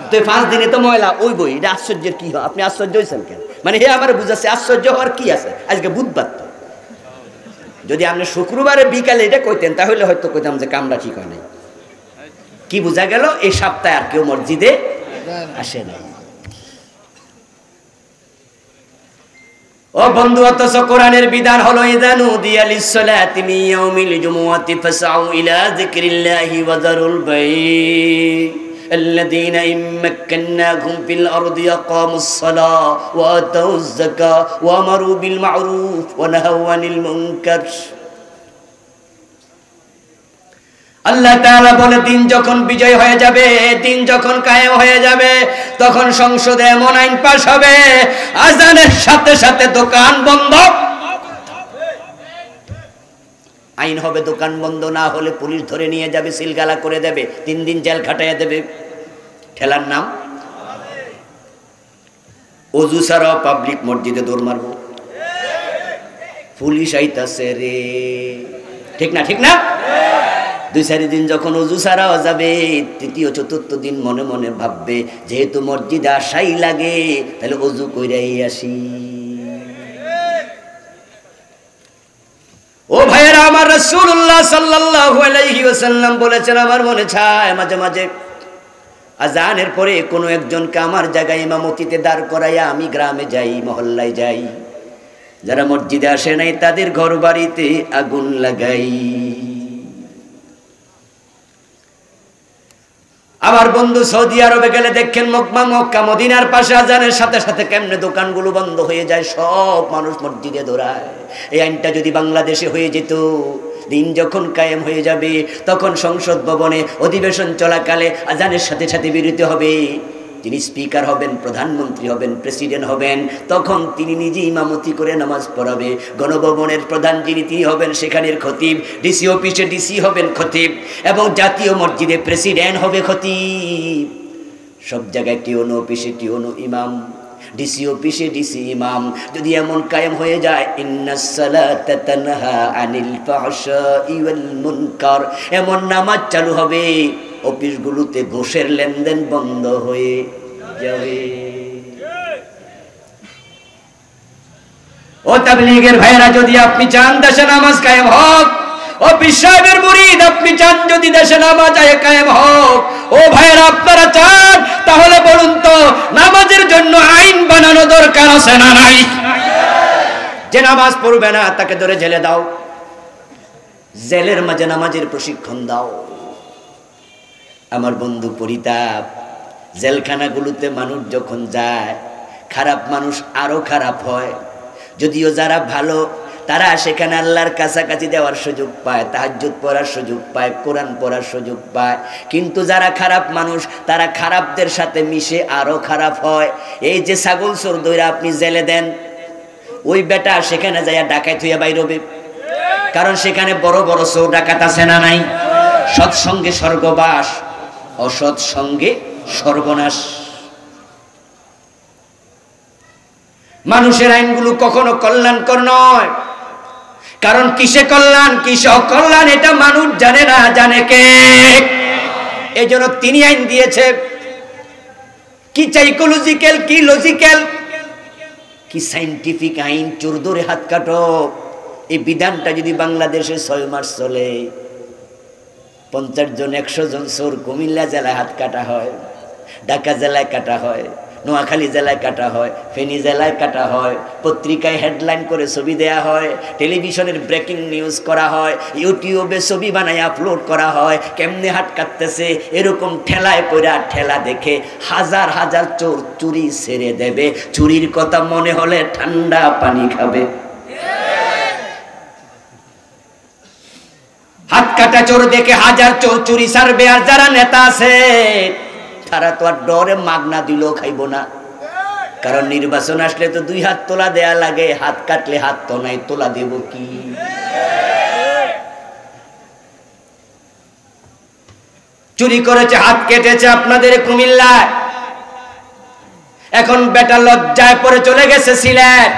তো 5 দিনে তো ময়লা ওই বই। এটা আশ্চর্যের কি হয়? আপনি আশ্চর্য হয়েছেন কেন? মানে হে আমার বুঝাচ্ছে আশ্চর্য হওয়ার কি আছে, আজকে বুধবার। তো যদি আপনি শুক্রবারে বিকালে এটা কইতেন তাহলে হয়তো কইতাম যে কামটা ঠিক হয় নাই। কি বোঝা গেল? এই সপ্তাহে আর কেউ মসজিদে আসে নাই। ও বন্ধু, অথচ কোরআনের বিধান হলো ইযানু দিয়া লিসসালাতি মিন ইয়াউমিল জুমুআতি ফাসআউ ইলা যিকরিল্লাহি ওয়া যারুল বাই' الذين إن مكناهم في الأرض أقاموا الصلاة وآتوا الزكاة وأمروا بالمعروف ونهوا عن المنكر। আল্লাহ তাআলা বলে দিন যখন বিজয় হয়ে যাবে, দিন যখন কায়েম হয়ে যাবে, তখন সংসদে এমন আইন পাস হবে আযানের সাথে সাথে দোকান বন্ধ। আইন হবে দোকান বন্ধ না হলে পুলিশ ধরে নিয়ে যাবে, সিলগালা করে দেবে, 3 দিন জেল খাটাইয়া দেবে। খেলার নাম ওযু ছাড়া পাবলিক মসজিদে দৌড় মারবো, পুলিশ আইতাছে রে, ঠিক না? ঠিক না? 2-4 দিন যখন ওযু ছাড়াও যাবে, 3য় 4র্থ দিন মনে মনে ভাববে যেহেতু মসজিদে আসাই লাগে তাহলে ওযু কইরাই আসি। ও ভাইয়েরা আমার, রাসূলুল্লাহ সাল্লাল্লাহু আলাইহি ওয়াসাল্লাম বলেছেন, আমার মনে চায় মাঝে মাঝে আযানের পরে কোনো একজনকে আমার জায়গায় ইমামতিতে দাঁড় করাইয়া আমি গ্রামে যাই, মহল্লায় যাই, যারা মসজিদে আসে নাই তাদের ঘর বাড়িতে আগুন লাগাই। আমার বন্ধু সৌদি আরবে গেলে দেখেন মক্কা মদিনার পাশে আযানের সাথে সাথে কেমনে দোকানগুলো বন্ধ হয়ে যায়, সব মানুষ মসজিদে দৌড়ায়। এই আইনটা যদি বাংলাদেশে হয়ে যেত, দিন যখন কায়েম হয়ে যাবে তখন সংসদ ভবনে অধিবেশন চলাকালে আযানের সাথে সাথে বিরতি হবে। যিনি স্পিকার হবেন, প্রধানমন্ত্রী হবেন, প্রেসিডেন্ট হবেন, তখন তিনি নিজে ইমামতি করে নামাজ পড়াবে। গণভবনের প্রধান যিনি তিনি হবেন সেখানের খতিব, ডিসি অফিসে ডিসি হবেন খতিব, এবং জাতীয় মসজিদে প্রেসিডেন্ট হবে খতিব। সব জায়গায় টিওনো অফিসে টিওনো ইমাম, ডিসি অফিসে ডিসি ইমাম। যদি এমন কায়েম হয়ে যায়, ইন্নাস সালাতা তানহা আনিল ফাহশাই ওয়াল মুনকার, এমন নামাজ চালু হবে অফিসগুলোতে ঘুষের লেনদেন বন্ধ হয়ে যাবে। ও তাবলীগের ভাইরা, যদি আপনি চান দেশে নামাজ কায়েম হোক, ও সাহেবের মুরিদ আপনি চান যদি দেশে নামাজ কায়েম হোক, ও ভাইরা আপনারা চান, তাহলে বলুন তো নামাজের জন্য আইন বানানো দরকার আছে না নাই? যে নামাজ পড়বে না তাকে ধরে জেলে দাও, জেলের মাঝে নামাজের প্রশিক্ষণ দাও। আমার বন্ধু, পরিতাপ, জেলখানাগুলোতে মানুষ যখন যায়, খারাপ মানুষ আরো খারাপ হয়। যদিও যারা ভালো তারা সেখানে আল্লাহর কাছাকাছি দেওয়ার সুযোগ পায়, তাহাজ্জুদ পড়ার সুযোগ পায়, কোরআন পড়ার সুযোগ পায়, কিন্তু যারা খারাপ মানুষ তারা খারাপদের সাথে মিশে আরো খারাপ হয়। এই যে ছাগল চোর দইরা আপনি জেলে দেন, ওই বেটা সেখানে যাইয়া ডাকাত হইয়া বাইর হবে, কারণ সেখানে বড় বড় চোর ডাকাত আছে না নাই? সৎসঙ্গে স্বর্গবাস, অসৎ সঙ্গে সর্বনাশ। মানুষের আইনগুলো কখনো কল্যাণকর নয়, কারণ কিসে কল্যাণ কিসে অকল্যাণ এটা মানুষ জানে না, জানে কে? এই জন্য তিনি আইন দিয়েছে। কি সাইকোলজিক্যাল, কি লজিক্যাল, কি সাইন্টিফিক আইন, চোর ধরে হাত কাটো। এই বিধানটা যদি বাংলাদেশে 6 মাস চলে, 50 জন 100 জন চোর কুমিল্লা জেলায় হাত কাটা হয়, ঢাকা জেলায় কাটা হয়, নোয়াখালী জেলায় কাটা হয়, ফেনী জেলায় কাটা হয়, পত্রিকায় হেডলাইন করে ছবি দেয়া হয়, টেলিভিশনের ব্রেকিং নিউজ করা হয়, ইউটিউবে ছবি বানায় আপলোড করা হয়, কেমনে হাট কাটতেছে। এরকম ঠেলায় পড়া ঠেলা দেখে হাজার হাজার চোর চুরি ছেড়ে দেবে, চুরির কথা মনে হলে ঠান্ডা পানি খাবে। হাত কাটা চোর দেখে হাজার চোর চুরি ছাড়বে। আর যারা নেতা আছে তারা তো আর ডরে মাগনা দিলেও খাইব না, কারণ নির্বাচন আসলে তো 2 হাত তোলা দেয়া লাগে, হাত কাটলে হাত তো নাই, তোলা দেব কি? চুরি করেছে, হাত কেটেছে আপনাদের কুমিল্লায়, এখন বেটা লজ্জায় পরে চলে গেছে সিলেট,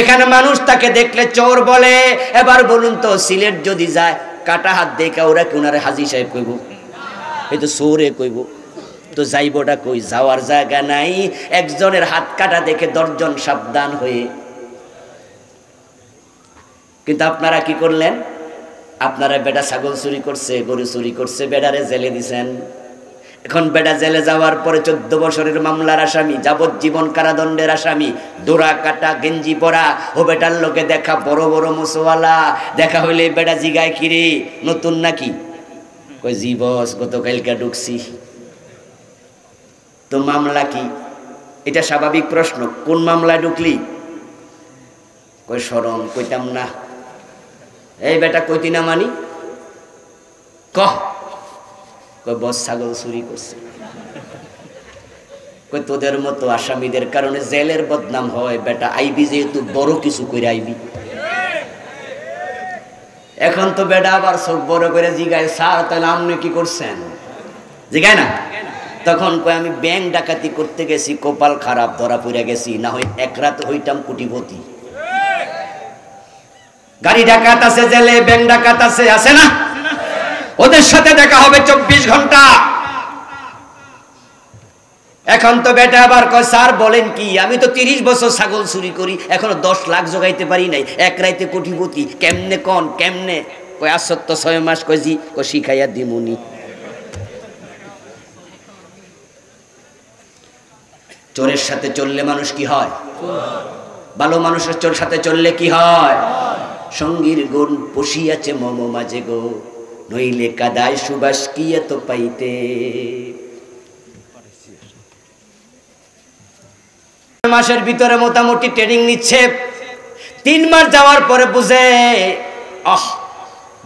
এখানে মানুষ তাকে দেখলে চোর বলে। এবার বলুন তো সিলেট যদি যায় কাটা হাত দেখে ওরা কি ওনারে হাজী সাহেব কইব? এই তো চোরে কইব। তো যাইবটা কই? যাওয়ার জায়গা নাই। একজনের হাত কাটা দেখে 10 জন সাবধান হয়ে। কিন্তু আপনারা কি করলেন? আপনারা বেটা ছাগল চুরি করছে, গরু চুরি করছে, বেটারে জেলে দিছেন। এখন বেটা জেলে যাওয়ার পরে 14 বছরের মামলার আসামি, যাবজ্জীবন কারাদণ্ডের আসামি, ডোরা কাটা গেঞ্জি পরা, ও বেটার লোকে দেখা বড় বড় মুসওয়ালা, দেখা হইলে বেটা জিগায় কিরে নতুন নাকি? কই জি বস, গতকালকে ঢুকছি। তো মামলা কি? এটা স্বাভাবিক প্রশ্ন। কোন মামলায় ঢুকলি? কই শরম কইতাম না। এই বেটা কইতি না মানি? কহ। কই বস ছাগল চুরি করছে। কই তোদের মতো আসামিদের কারণে জেলের বদনাম হয় বেটা, আইবি যেহেতু বড় কিছু করে আইবি। এখন তো বেটা আবার চোখ বড় করে জিগায়, স্যার তাহলে আপনি কি করছেন? জিগায় না? তখন কই আমি ব্যাংক ডাকাতি করতে গেছি, কপাল খারাপ, ধরা পড়ে গেছি, না হয় এক রাত হইতাম কোটিপতি। গাড়ি ডাকাত আছে জেলে, ব্যাংক ডাকাত আছে, আছে না? ওদের সাথে দেখা হবে 24 ঘন্টা। এখন তো বেটা আবার কয় স্যার বলেন কি, আমি তো 30 বছর ছাগল চুরি করি, এখনো 10 লাখ জোগাইতে পারি নাই, এক রাইতে কোটিপতি। কেমনে কন কেমনে? কয় আসত্য 6 মাস। কয় জি। কয় শিখাইয়া দিমুনি। চোরের সাথে চললে মানুষ কি হয়? ভালো মানুষের চোর সাথে চললে কি হয়? সঙ্গীর গুণ পশিয়াছে মম মাঝে গো, নইলে কাদায় সুবাস কি এত পাইতে। মাসের ভিতরে মোটামুটি ট্রেনিং নিচ্ছে, 3 মাস যাওয়ার পরে বুঝে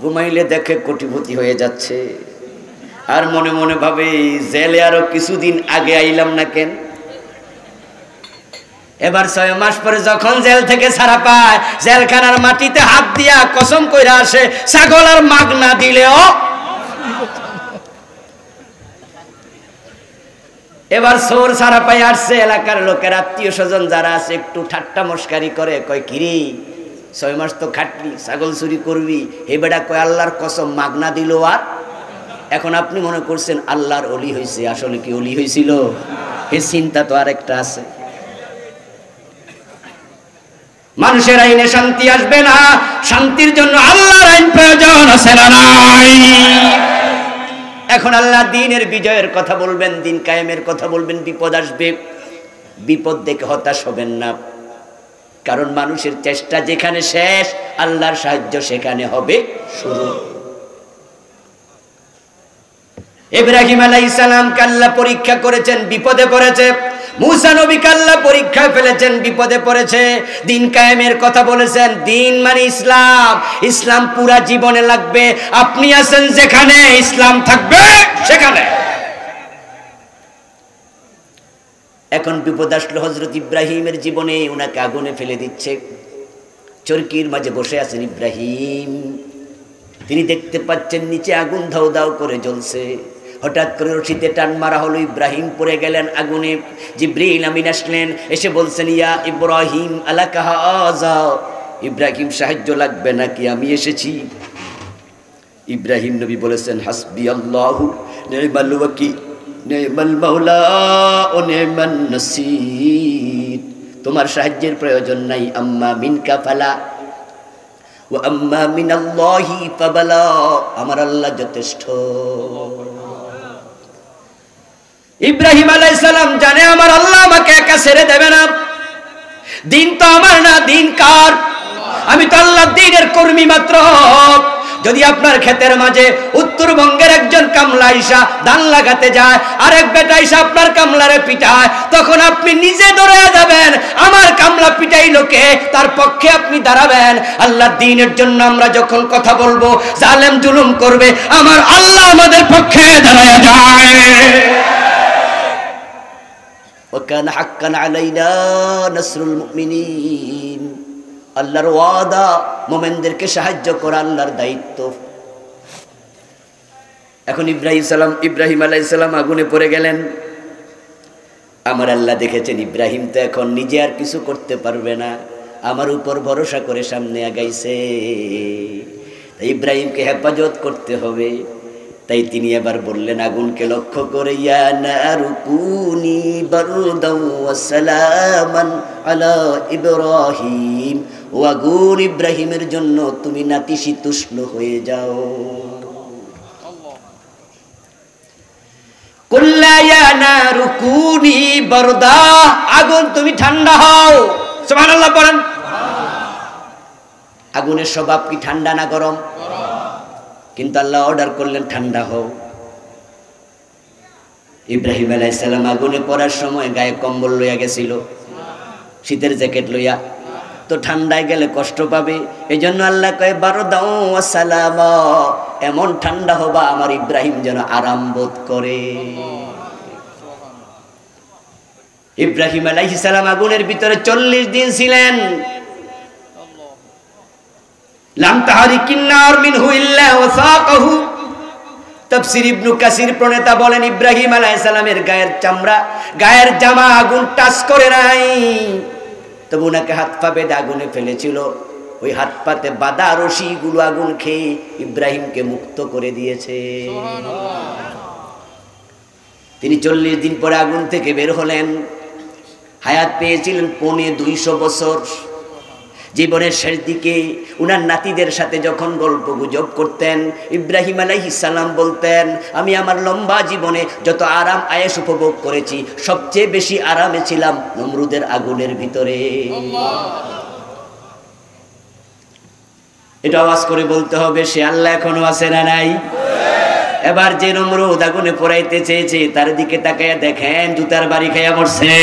ঘুমাইলে দেখে কোটিপতি হয়ে যাচ্ছে। আর মনে মনে ভাবে জেলে আরো কিছুদিন আগে আইলাম না কেন? এবার 6 মাস পরে যখন জেল থেকে ছাড়া পায়, জেলখানার মাটিতে হাত দিয়া কসম কইরা আসে ছাগল আর মাগ না দিলেও। এবার চোর ছাড়া পাই আসছে, এলাকার লোকের আত্মীয় স্বজন যারা আছে একটু ঠাট্টা মস্কারি করে, কয় কিরে 6 মাস তো খাটলি, ছাগল চুরি করবি? হে বেটা কয় আল্লাহর কসম মাগ না দিল। আর এখন আপনি মনে করছেন আল্লাহর ওলি হয়েছে, আসলে কি ওলি হয়েছিল? এই চিন্তা তো আর একটা আছে। মানুষের আইনে শান্তি আসবে না, শান্তির জন্য আল্লাহর আইন প্রয়োজন আছে না নাই? এখন আল্লাহ দিনের বিজয়ের কথা বলবেন, দিন কায়েমের কথা বলবেন, বিপদ আসবে। বিপদ দেখে হতাশ হবেন না, কারণ মানুষের চেষ্টা যেখানে শেষ, আল্লাহর সাহায্য সেখানে হবে শুরু। ইব্রাহিম আলাইহিস সালামকে আল্লাহ পরীক্ষা করেছেন, বিপদে পড়েছে। মুসা নবীকে আল্লাহ পরীক্ষায় ফেলেছেন, বিপদে পড়েছে। দিন কায়েমের কথা বলেছেন, দিন মানে ইসলাম, ইসলাম পুরা জীবনে লাগবে। আপনি আছেন যেখানে, ইসলাম থাকবে সেখানে। এখন বিপদ আসলো হযরত ইব্রাহিমের জীবনে, উনাকে আগুনে ফেলে দিচ্ছে। চরকির মাঝে বসে আছেন ইব্রাহিম, তিনি দেখতে পাচ্ছেন নিচে আগুন দাউ দাউ করে জ্বলছে। হঠাৎ করে রশিতে টান মারা হলো, ইব্রাহিম পড়ে গেলেন আগুনে। জিবরিল আমিন আসলেন, এসে বলছেন ইয়া ইব্রাহিম আলাকা হাযা, ইব্রাহিম সাহায্য লাগবে নাকি? আমি এসেছি। ইব্রাহিম নবী বলেছেন হাসবি আল্লাহু নি'মাল ওয়াকিল নি'মাল মাওলা ও নি'মান নাসির। তোমার সাহায্যের প্রয়োজন নাই। আম্মা মিনকা ফালা ওয়া আম্মা মিনাল্লাহি ফাবালা, আমার আল্লাহ যথেষ্ট। ইব্রাহিম আলাইহিস সালাম জানে আমার আল্লাহ আমাকে একা ছেড়ে দেবে না। দিন তো আমার না, দিন কার? আমি তো আল্লাহর দ্বীনের কর্মী মাত্র। যদি আপনার ক্ষেতের মাঝে উত্তরবঙ্গের একজন কামলা ইসা ধান লাগাতে যায়, আরেক বেটা ইসা আপনার কামলারে পিটায়, তখন আপনি নিজে দৌড়ে যাবেন, আমার কামলা পিটাইলো কে, তার পক্ষে আপনি দাঁড়াবেন। আল্লাহর দ্বীনের জন্য আমরা যখন কথা বলবো, জালেম জুলুম করবে, আমার আল্লাহ আমাদের পক্ষে দাঁড়ায় যায়। ওয়াকানা হাক্কান আলাইনা নাসরুল মুমিনিন। আল্লাহর ওয়াদা, মুমিনদেরকে সাহায্য করা আল্লাহর দায়িত্ব। এখন ইব্রাহিম আলাইহিস সালাম আগুনে পড়ে গেলেন। আমার আল্লাহ দেখেছেন ইব্রাহিম তো এখন নিজে আর কিছু করতে পারবে না, আমার উপর ভরসা করে সামনে আগাইছে, ইব্রাহিমকে হেফাজত করতে হবে। তাই তিনি এবার বললেন আগুনকে লক্ষ্য করে, ইয়া নারু কুনি বারদাও ওয়া সালামান আলা ইব্রাহিম। ও আগুন, ইব্রাহিমের জন্য তুমি নাতিশীতোষ্ণ হয়ে যাও। কুল্লা ইয়া নারু কুনি বারদা, আগুন তুমি ঠান্ডা হও। সুবহানাল্লাহ বলেন। আগুনের স্বভাব কি ঠান্ডা না গরম? কিন্তু আল্লাহ অর্ডার করলেন ঠান্ডা হও। ইব্রাহিম আলাইহিস সালাম আগুনে পড়ার সময় গায়ে কম্বল লইয়া গেছিল, শীতের জ্যাকেট লইয়া, তো ঠান্ডায় গেলে কষ্ট পাবে। এই জন্য আল্লাহ কয় বারদাও ওয়া সালামা, এমন ঠান্ডা হবা আমার ইব্রাহিম যেন আরাম বোধ করে। ইব্রাহিম আলাইহিস সালাম আগুনের ভিতরে 40 দিন ছিলেন। লাম তাহরিকিন নার মিনহু ইল্লা ওয়াসাকাহু। তাফসীর ইবনে কাসির প্রণেতা বলেন ইব্রাহিম আলাইহিস সালামের গায়ের চামড়া, গায়ের জামা আগুন টাচ করে নাই, তবু ওনাকে হাত পা বেঁধে আগুনে ফেলেছিল। ওই হাত পাতে বাঁধা রশিগুলো আগুন খেয়ে ইব্রাহিমকে মুক্ত করে দিয়েছে। তিনি 40 দিন পরে আগুন থেকে বের হলেন। হায়াত পেয়েছিলেন 250 বছর। জীবনের শেষ দিকে উনার নাতিদের সাথে যখন গল্প গুজব করতেন, ইব্রাহিম আলাইহিস সালাম বলতেন, আমি আমার লম্বা জীবনে যত আরাম আয়েশ উপভোগ করেছি, সবচেয়ে বেশি আরামে ছিলাম নমরুদের আগুনের ভিতরে। এটা আওয়াজ করে বলতে হবে, সে আল্লাহ এখনো আছে না নাই? এবার যে নমরুদ আগুনে পোড়াইতে চেয়েছে তার দিকে তাকায়া দেখেন জুতার বাড়ি খাইয়া মরছে।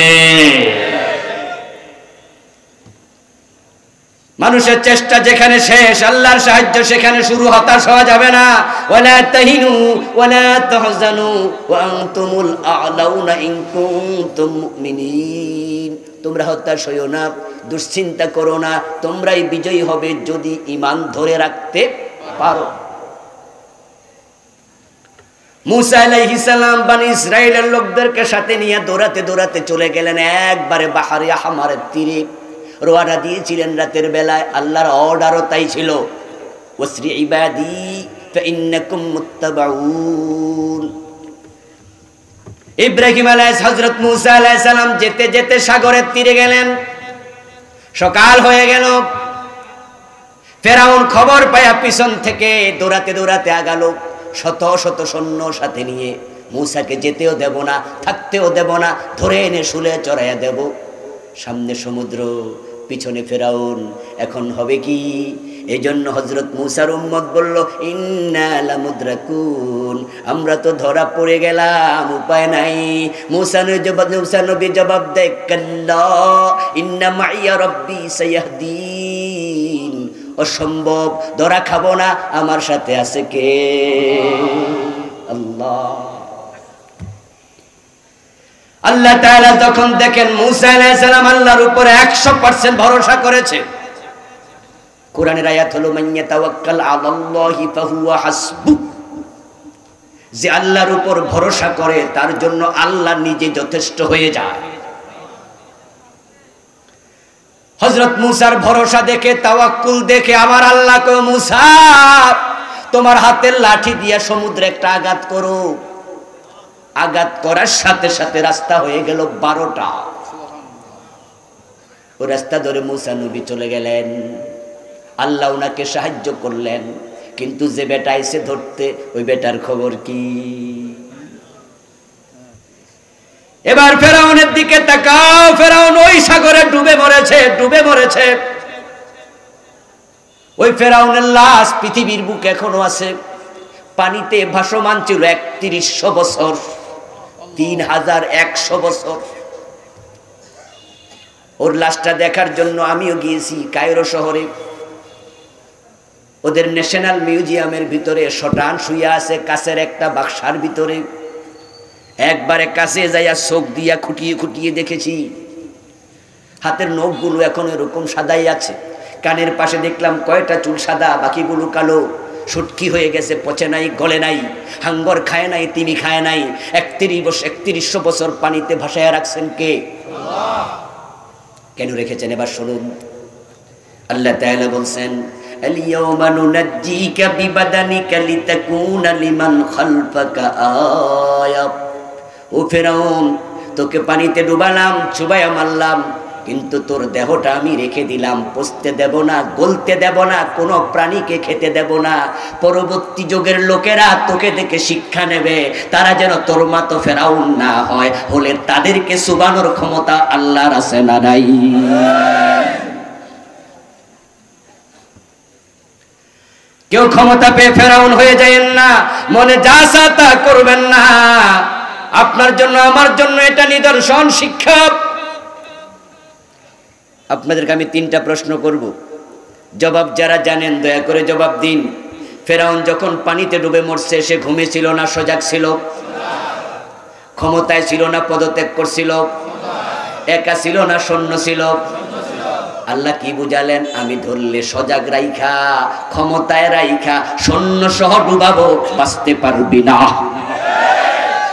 মানুষের চেষ্টা যেখানে শেষ, আল্লাহর সাহায্য সেখানে শুরু। হতাশ হওয়া যাবে না। ওয়ালা তাহিনু ওয়ালা তাহজানু ওয়া আনতুমুল আ'লাউনা ইন কুনতুম মুমিনিন। তোমরা হতাশ হইও না, দুশ্চিন্তা করো না, তোমরাই বিজয়ী হবে যদি ঈমান ধরে রাখতে পারো। মুসা আলাইহিস সালাম বনি ইসরাইলের লোকদেরকে সাথে নিয়ে দৌড়াতে দৌড়াতে চলে গেলেন একবারে বাহরে আহমারের তীরে। রওনা দিয়েছিলেন রাতের বেলায়, আল্লাহর অর্ডারও তাই ছিল, ওয়াসরি ইবাদি ফাইন্নাকুম মুত্তাবাউন। ইব্রাহিম আলাইহিস হযরত মুসা আলাইহিস সালাম যেতে যেতে সাগরের তীরে গেলেন। সকাল হয়ে গেল। ফেরাউন খবর পায়া পিছন থেকে দৌড়াতে দৌড়াতে আগালো, শত শত সৈন্য সাথে নিয়ে। মুসাকে যেতেও দেব না, থাকতেও দেব না, ধরে এনে শুলে চড়াইয়া দেব। সামনে সমুদ্র, পিছনে ফেরাউন, এখন হবে কি? এই জন্য হযরত মুসার উম্মত বলল, ইন্না লামুদরাকুন, আমরা তো ধরা পড়ে গেলাম, উপায় নাই। মুসা নবী জবাব দেয়, কাল্লা ইন্না মাইয়া রাব্বি সায়াহদিন, অসম্ভব, ধরা খাবো না, আমার সাথে আছে কে? আল্লাহ। আল্লাহ তাআলা যখন দেখেন মুসা আলাইহিস সালাম আল্লাহর উপরে 100% ভরসা করেছে, কোরআনের আয়াত হলো মাইয়া তাওয়াক্কাল আলাল্লাহি ফাহুয়া হাসবু, যে আল্লাহর উপর ভরসা করে তার জন্য আল্লাহ নিজে যথেষ্ট হয়ে যায়। হযরত মুসার ভরসা দেখে, তাওয়াক্কুল দেখে আমার আল্লাহ কয়, মুসা তোমার হাতের লাঠি দিয়ে সমুদ্রে একটা আঘাত করো। আঘাত করার সাথে সাথে রাস্তা হয়ে গেল 12টা। ওই রাস্তা ধরে মুসা নবী চলে গেলেন। আল্লাহ ওনাকে সাহায্য করলেন, কিন্তু যে বেটা এসে ধরতে, ওই বেটার খবর কি? এবার ফেরাউনের দিকে তাকাও, ফেরাউন ওই সাগরে ডুবে মরেছে। ওই ফেরাউনের লাশ পৃথিবীর বুকে এখনো আছে, পানিতে ভাসমান ছিল ৩১০০ বছর, ৩১০০ বছর। ওর লাশটা দেখার জন্য আমিও গিয়েছি কায়রো শহরে। ওদের ন্যাশনাল মিউজিয়ামের ভিতরে শটান শুয়ে আছে কাছের একটা বাক্সার ভিতরে। একবারে কাছে যাইয়া চোখ দিয়া খুঁটিয়ে দেখেছি, হাতের নখগুলো এখন এরকম সাদাই আছে। কানের পাশে দেখলাম কয়টা চুল সাদা, বাকিগুলো কালো। সুটকি হয়ে গেছে, পচে নাই, গলে নাই, হাঙ্গর খায় নাই, তিমি খায় নাই। ৩১০০ বছর পানিতে ভাসায় রাখছেন কে? আল্লাহ। কেন রেখেছেন এবার শুনুন। আল্লাহ তাআলা বলছেন, আল-ইয়াওমা নুনাজ্জিকা বিবাদানিকা লিতাকুনা লিমান খালফাকা আয়া। ও ফেরাউন, তোকে পানিতে ডুবালাম, চুবাইয়া মারলাম, কিন্তু তোর দেহটা আমি রেখে দিলাম, পচতে দেব না, গলতে দেব না, কোনো প্রাণীকে খেতে দেব না। পরবর্তী যুগের লোকেরা তোকে দেখে শিক্ষা নেবে, তারা যেন তোর মতো ফেরাউন না হয়, হলে তাদেরকে চুবানোর ক্ষমতা আল্লাহর আছে না নাই? কেউ ক্ষমতা পেয়ে ফেরাউন হয়ে যায়েন না, মনে যা আসা তা করবেন না। আপনার জন্য আমার জন্য এটা নিদর্শন, শিক্ষা। আপনাদেরকে আমি 3টা প্রশ্ন করব, জবাব যারা জানেন দয়া করে জবাব দিন। ফেরাউন যখন পানিতে ডুবে মরছে, সে ঘুমিয়েছিল না সজাগ ছিল? ক্ষমতায় ছিল না পদত্যাগ করছিল? একা ছিল না সৈন্য ছিল? আল্লাহ কি বুঝালেন? আমি ধরলে সজাগ রাইখা, ক্ষমতায় রাইখা, সৈন্য সহ ডুবাবো, বাঁচতে পারবি না।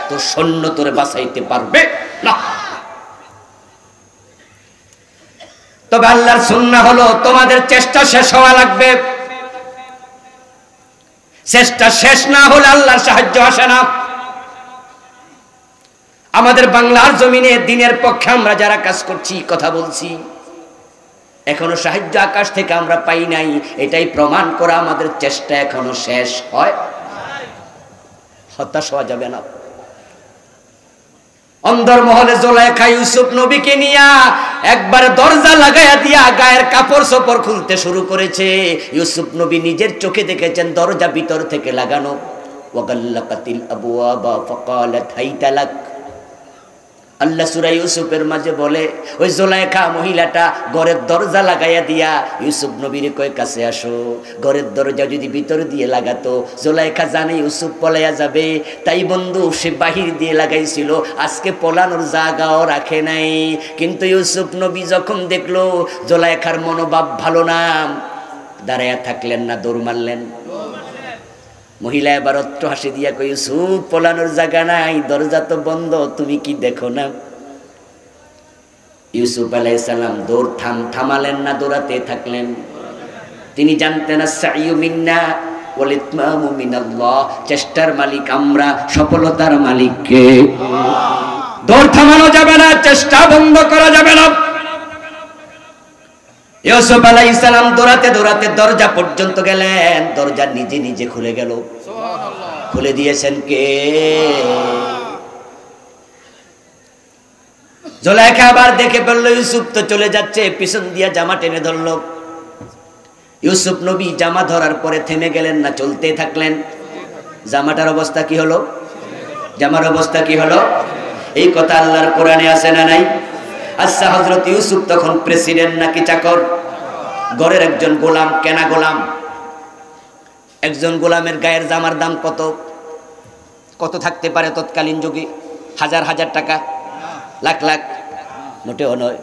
তো সৈন্য তোরে বাঁচাইতে পারবে না। তবে আল্লাহর সুন্নাহ হলো তোমাদের চেষ্টা শেষ হওয়া লাগবে। চেষ্টা শেষ না হলে আল্লাহর সাহায্য আসে না। আমাদের বাংলার জমিনে দিনের পক্ষে আমরা যারা কাজ করছি, কথা বলছি, এখনো সাহায্য আকাশ থেকে আমরা পাই নাই। এটাই প্রমাণ করা আমাদের চেষ্টা এখনো শেষ হয়। হতাশ হওয়া যাবে না। অন্দরমহলে জুলাইখা ইউসুফ নবীকে নিয়া একবার দরজা লাগাইয়া দিয়া গায়ের কাপড় চোপড় খুলতে শুরু করেছে। ইউসুফ নবী নিজের চোখে দেখেছেন দরজা ভিতর থেকে লাগানো। ওয়াগাল্লাকাতিল আবওয়াবা ফাকালাত হাইতা লাক। আল্লাহ সূরা ইউসুফের মাঝে বলে, ওই জুলাইখা মহিলাটা ঘরের দরজা লাগাইয়া দিয়া ইউসুফ নবীর কয় কাছে আসো। ঘরের দরজা যদি ভিতর দিয়ে লাগাতো, জুলাইখা জানে ইউসুফ পলাইয়া যাবে, তাই বন্ধু সে বাহির দিয়ে লাগাইছিল, আজকে পলানোর জায়গাও রাখে নাই। কিন্তু ইউসুফ নবী যখন দেখলো জুলাইখার মনোভাব ভালো না, দাঁড়াইয়া থাকলেন না, দৌড় মারলেন। মহিলা এবার অট্ট হাসি দিয়া কই, ইউসুফ পলানোর জায়গা নাই, দরজা তো বন্ধ, তুমি কি দেখো না? ইউসুফ আলাইহিস সালাম দৌড় থামালেন না, দৌড়াতে থাকলেন। তিনি জানতেন আস-সাইয়্যু মিন্না ওয়াল ইতমামু মিনাল্লাহ, চেষ্টার মালিক আমরা, সফলতার মালিক কে? দৌড় থামানো যাবে না, চেষ্টা বন্ধ করা যাবে না। ইউসুফ আলাইহিস সালাম দৌড়াতে দৌড়াতে দরজা পর্যন্ত গেলেন, দরজা নিজে নিজে খুলে গেল। সুবহানাল্লাহ। খুলে দিয়েছেন কে? জুলাইখা আবার দেখে ফেলল ইউসুফ তো চলে যাচ্ছে, পিছন দিয়া জামা টেনে ধরল। ইউসুফ নবী জামা ধরার পরে থেমে গেলেন না, চলতে থাকলেন। জামাটার অবস্থা কি হলো? জামার অবস্থা কি হলো? এই কথা আল্লাহর কোরআনে আছে না নাই? আচ্ছা, হযরত ইউসুফ তখন প্রেসিডেন্ট নাকি চাকর? ঘরের একজন গোলাম, কেনা গোলাম। একজন গোলামের গায়ের জামার দাম কত? কত থাকতে পারে তৎকালীন যুগে? হাজার হাজার টাকা, লাখ লাখ? মোটেও নয়।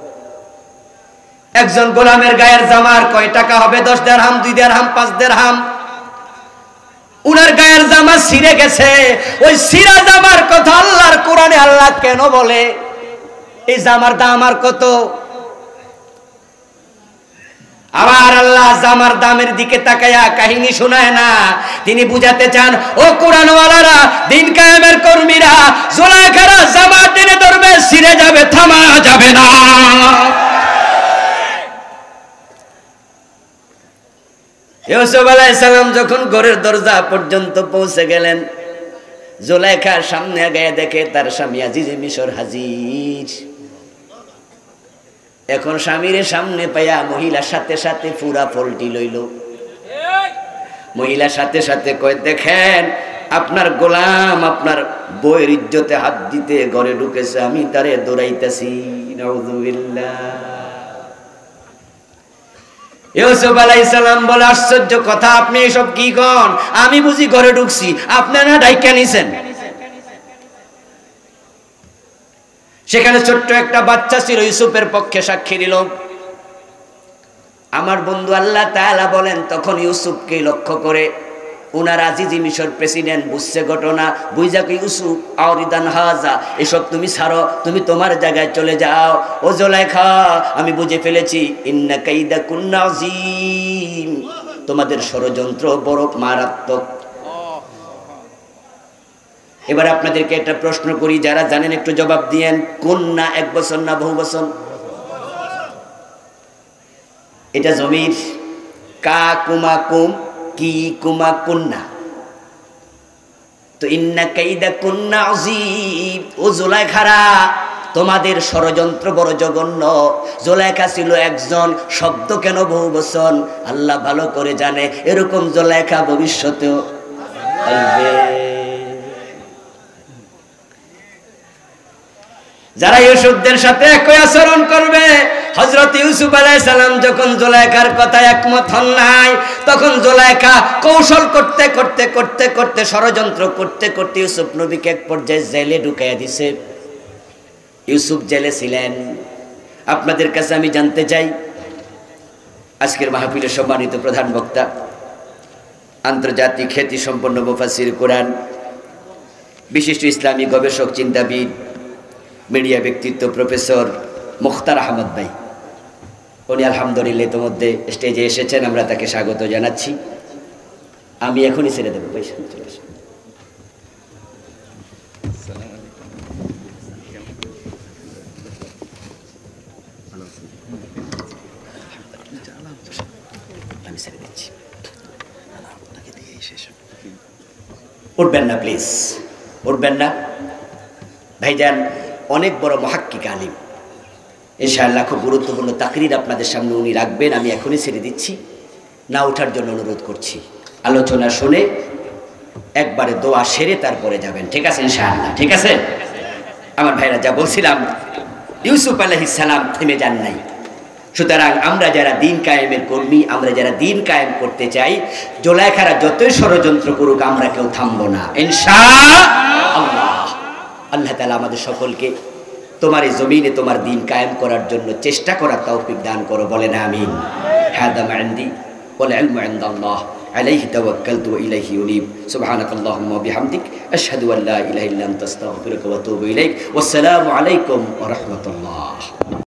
একজন গোলামের গায়ের জামার কয় টাকা হবে? 10 দিরহাম, 2 দিরহাম, 5 দিরহাম। উনার গায়ের জামা ছিঁড়ে গেছে। ওই ছিঁড়া জামার কথা আল্লাহর কোরআনে আল্লাহ কেন বলে? এই জামার দাম আর কত? আমার আল্লাহ জামার দামের দিকে তাকায়া কাহিনী শোনায় না, তিনি বুঝাতে চান, ও কোরআনওয়ালারা, দিন কায়েমের কর্মীরা, জুলাইখারা জামা টেনে ধরবে, ছিঁড়ে যাবে, থামা যাবে না। ইউসুফ আলাইহিস সালাম যখন ঘরের দরজা পর্যন্ত পৌঁছে গেলেন, জুলাইখার সামনে গিয়ে দেখে তার স্বামী আজিজে মিশর হাজির। এখন স্বামীর সামনে পাইয়া মহিলার সাথে সাথে পুরা পল্টি লইল। মহিলার সাথে সাথে কয়, দেখেন আপনার গোলাম আপনার বউয়ের ইজ্জতে হাত দিতে ঘরে ঢুকেছে, আমি তারে দৌড়াইতেছি। নাউযুবিল্লাহ। ইউসুফ আলাইহিস সালাম বলে, আশ্চর্য কথা, আপনি এসব কি কন? আমি বুঝি ঘরে ঢুকছি, আপনারা ডাইকা নিছেন। সেখানে ছোট্ট একটা বাচ্চা ছিল, ইউসুফের পক্ষে সাক্ষী দিল। আমার বন্ধু আল্লাহ তাআলা বলেন, তখন ইউসুফকে লক্ষ্য করে উনার আজিজি মিশর প্রেসিডেন্ট বুঝছে ঘটনা, বুঝা কি ইউসুফ আউরিদান হাজা, এসব তুমি ছাড়ো, তুমি তোমার জায়গায় চলে যাও। ও জুলাইখা, আমি বুঝে ফেলেছি, ইন্না কাইদা কুন্না আযীম, তোমাদের ষড়যন্ত্র বড় মারাত্মক। এবার আপনাদেরকে একটা প্রশ্ন করি, যারা জানেন একটু জবাব দিয়েন। কুন্না এক বছর না বহু বছর? এটা জমির কা কুমা কুম, কি কুমা কুন্না। তো ইন্না কাইদা কুন্না আযীম, ও জুলাইখারা, তোমাদের ষড়যন্ত্র বড় জঘন্য। জুলাইখা ছিল একজন, শব্দ কেন বহু বচন? আল্লাহ ভালো করে জানে এরকম জুলাইখা ভবিষ্যতেও আসবে। যারা ইউসুফদের সাথে একই আচরণ করবে, হযরত ইউসুফ আলাইহিস সালাম যখন জুলাইখার কথা একমত হন নাই, তখন জুলাইখা কৌশল করতে করতে করতে করতে ষড়যন্ত্র করতে করতে ইউসুফ নবীকে এক পর্যায়ে জেলে ঢুকাইয়া দিছে। ইউসুফ জেলে ছিলেন। আপনাদের কাছে আমি জানতে চাই, আজকের মাহফিলের সম্মানিত প্রধান বক্তা, আন্তর্জাতিক খ্যাতি সম্পন্ন মুফাসসির কোরআন, বিশিষ্ট ইসলামী গবেষক, চিন্তাবিদ, মিডিয়া ব্যক্তিত্ব প্রফেসর মুখতার আহমদ ভাই, উনি আলহামদুলিল্লাহ ইতিমধ্যে স্টেজে এসেছেন, আমরা তাকে স্বাগত জানাচ্ছি। আমি এখনই ছেড়ে দেবো পয়সা। আমি ছেড়ে দিচ্ছি, উঠবেন না প্লিজ, উঠবেন না ভাইজান। অনেক বড় মুহাক্কিক আলিম, ইনশাআল্লাহ খুব গুরুত্বপূর্ণ তাকরির আপনাদের সামনে উনি রাখবেন। আমি এখনই ছেড়ে দিচ্ছি, না ওঠার জন্য অনুরোধ করছি। আলোচনা শুনে একবারে দোয়া সেরে তারপরে যাবেন, ঠিক আছে ইনশাআল্লাহ? ঠিক আছে আমার ভাইরা, যা বলছিলাম, ইউসুফ আলাইহিস সালাম থেমে যান নাই। সুতরাং আমরা যারা দিন কায়েমের কর্মী, আমরা যারা দিন কায়েম করতে চাই, জুলাইখারা যতই ষড়যন্ত্র করুক, আমরা কেউ থামবো না ইনশাআল্লাহ। আল্লাহ তাআলা আমাদের সকলকে তোমার এই জমিনে তোমার দিন কায়েম করার জন্য চেষ্টা করার তৌফিক দান করো, বলেন আমিন। হাদা মা ইনদি ওয়াল ইলমু ইনদাল্লাহ, আলাইহি তাওয়াক্কালতু ওয়া ইলাইহি উনীব। সুবহানাকাল্লাহুম্মা ওয়া বিহামদিক, আশহাদু আল লা ইলাহা ইল্লা আনতা, আস্তাগফিরুকা ওয়া আতুবু ইলাইক। ওয়াসসালামু আলাইকুম ওয়া রাহমাতুল্লাহ।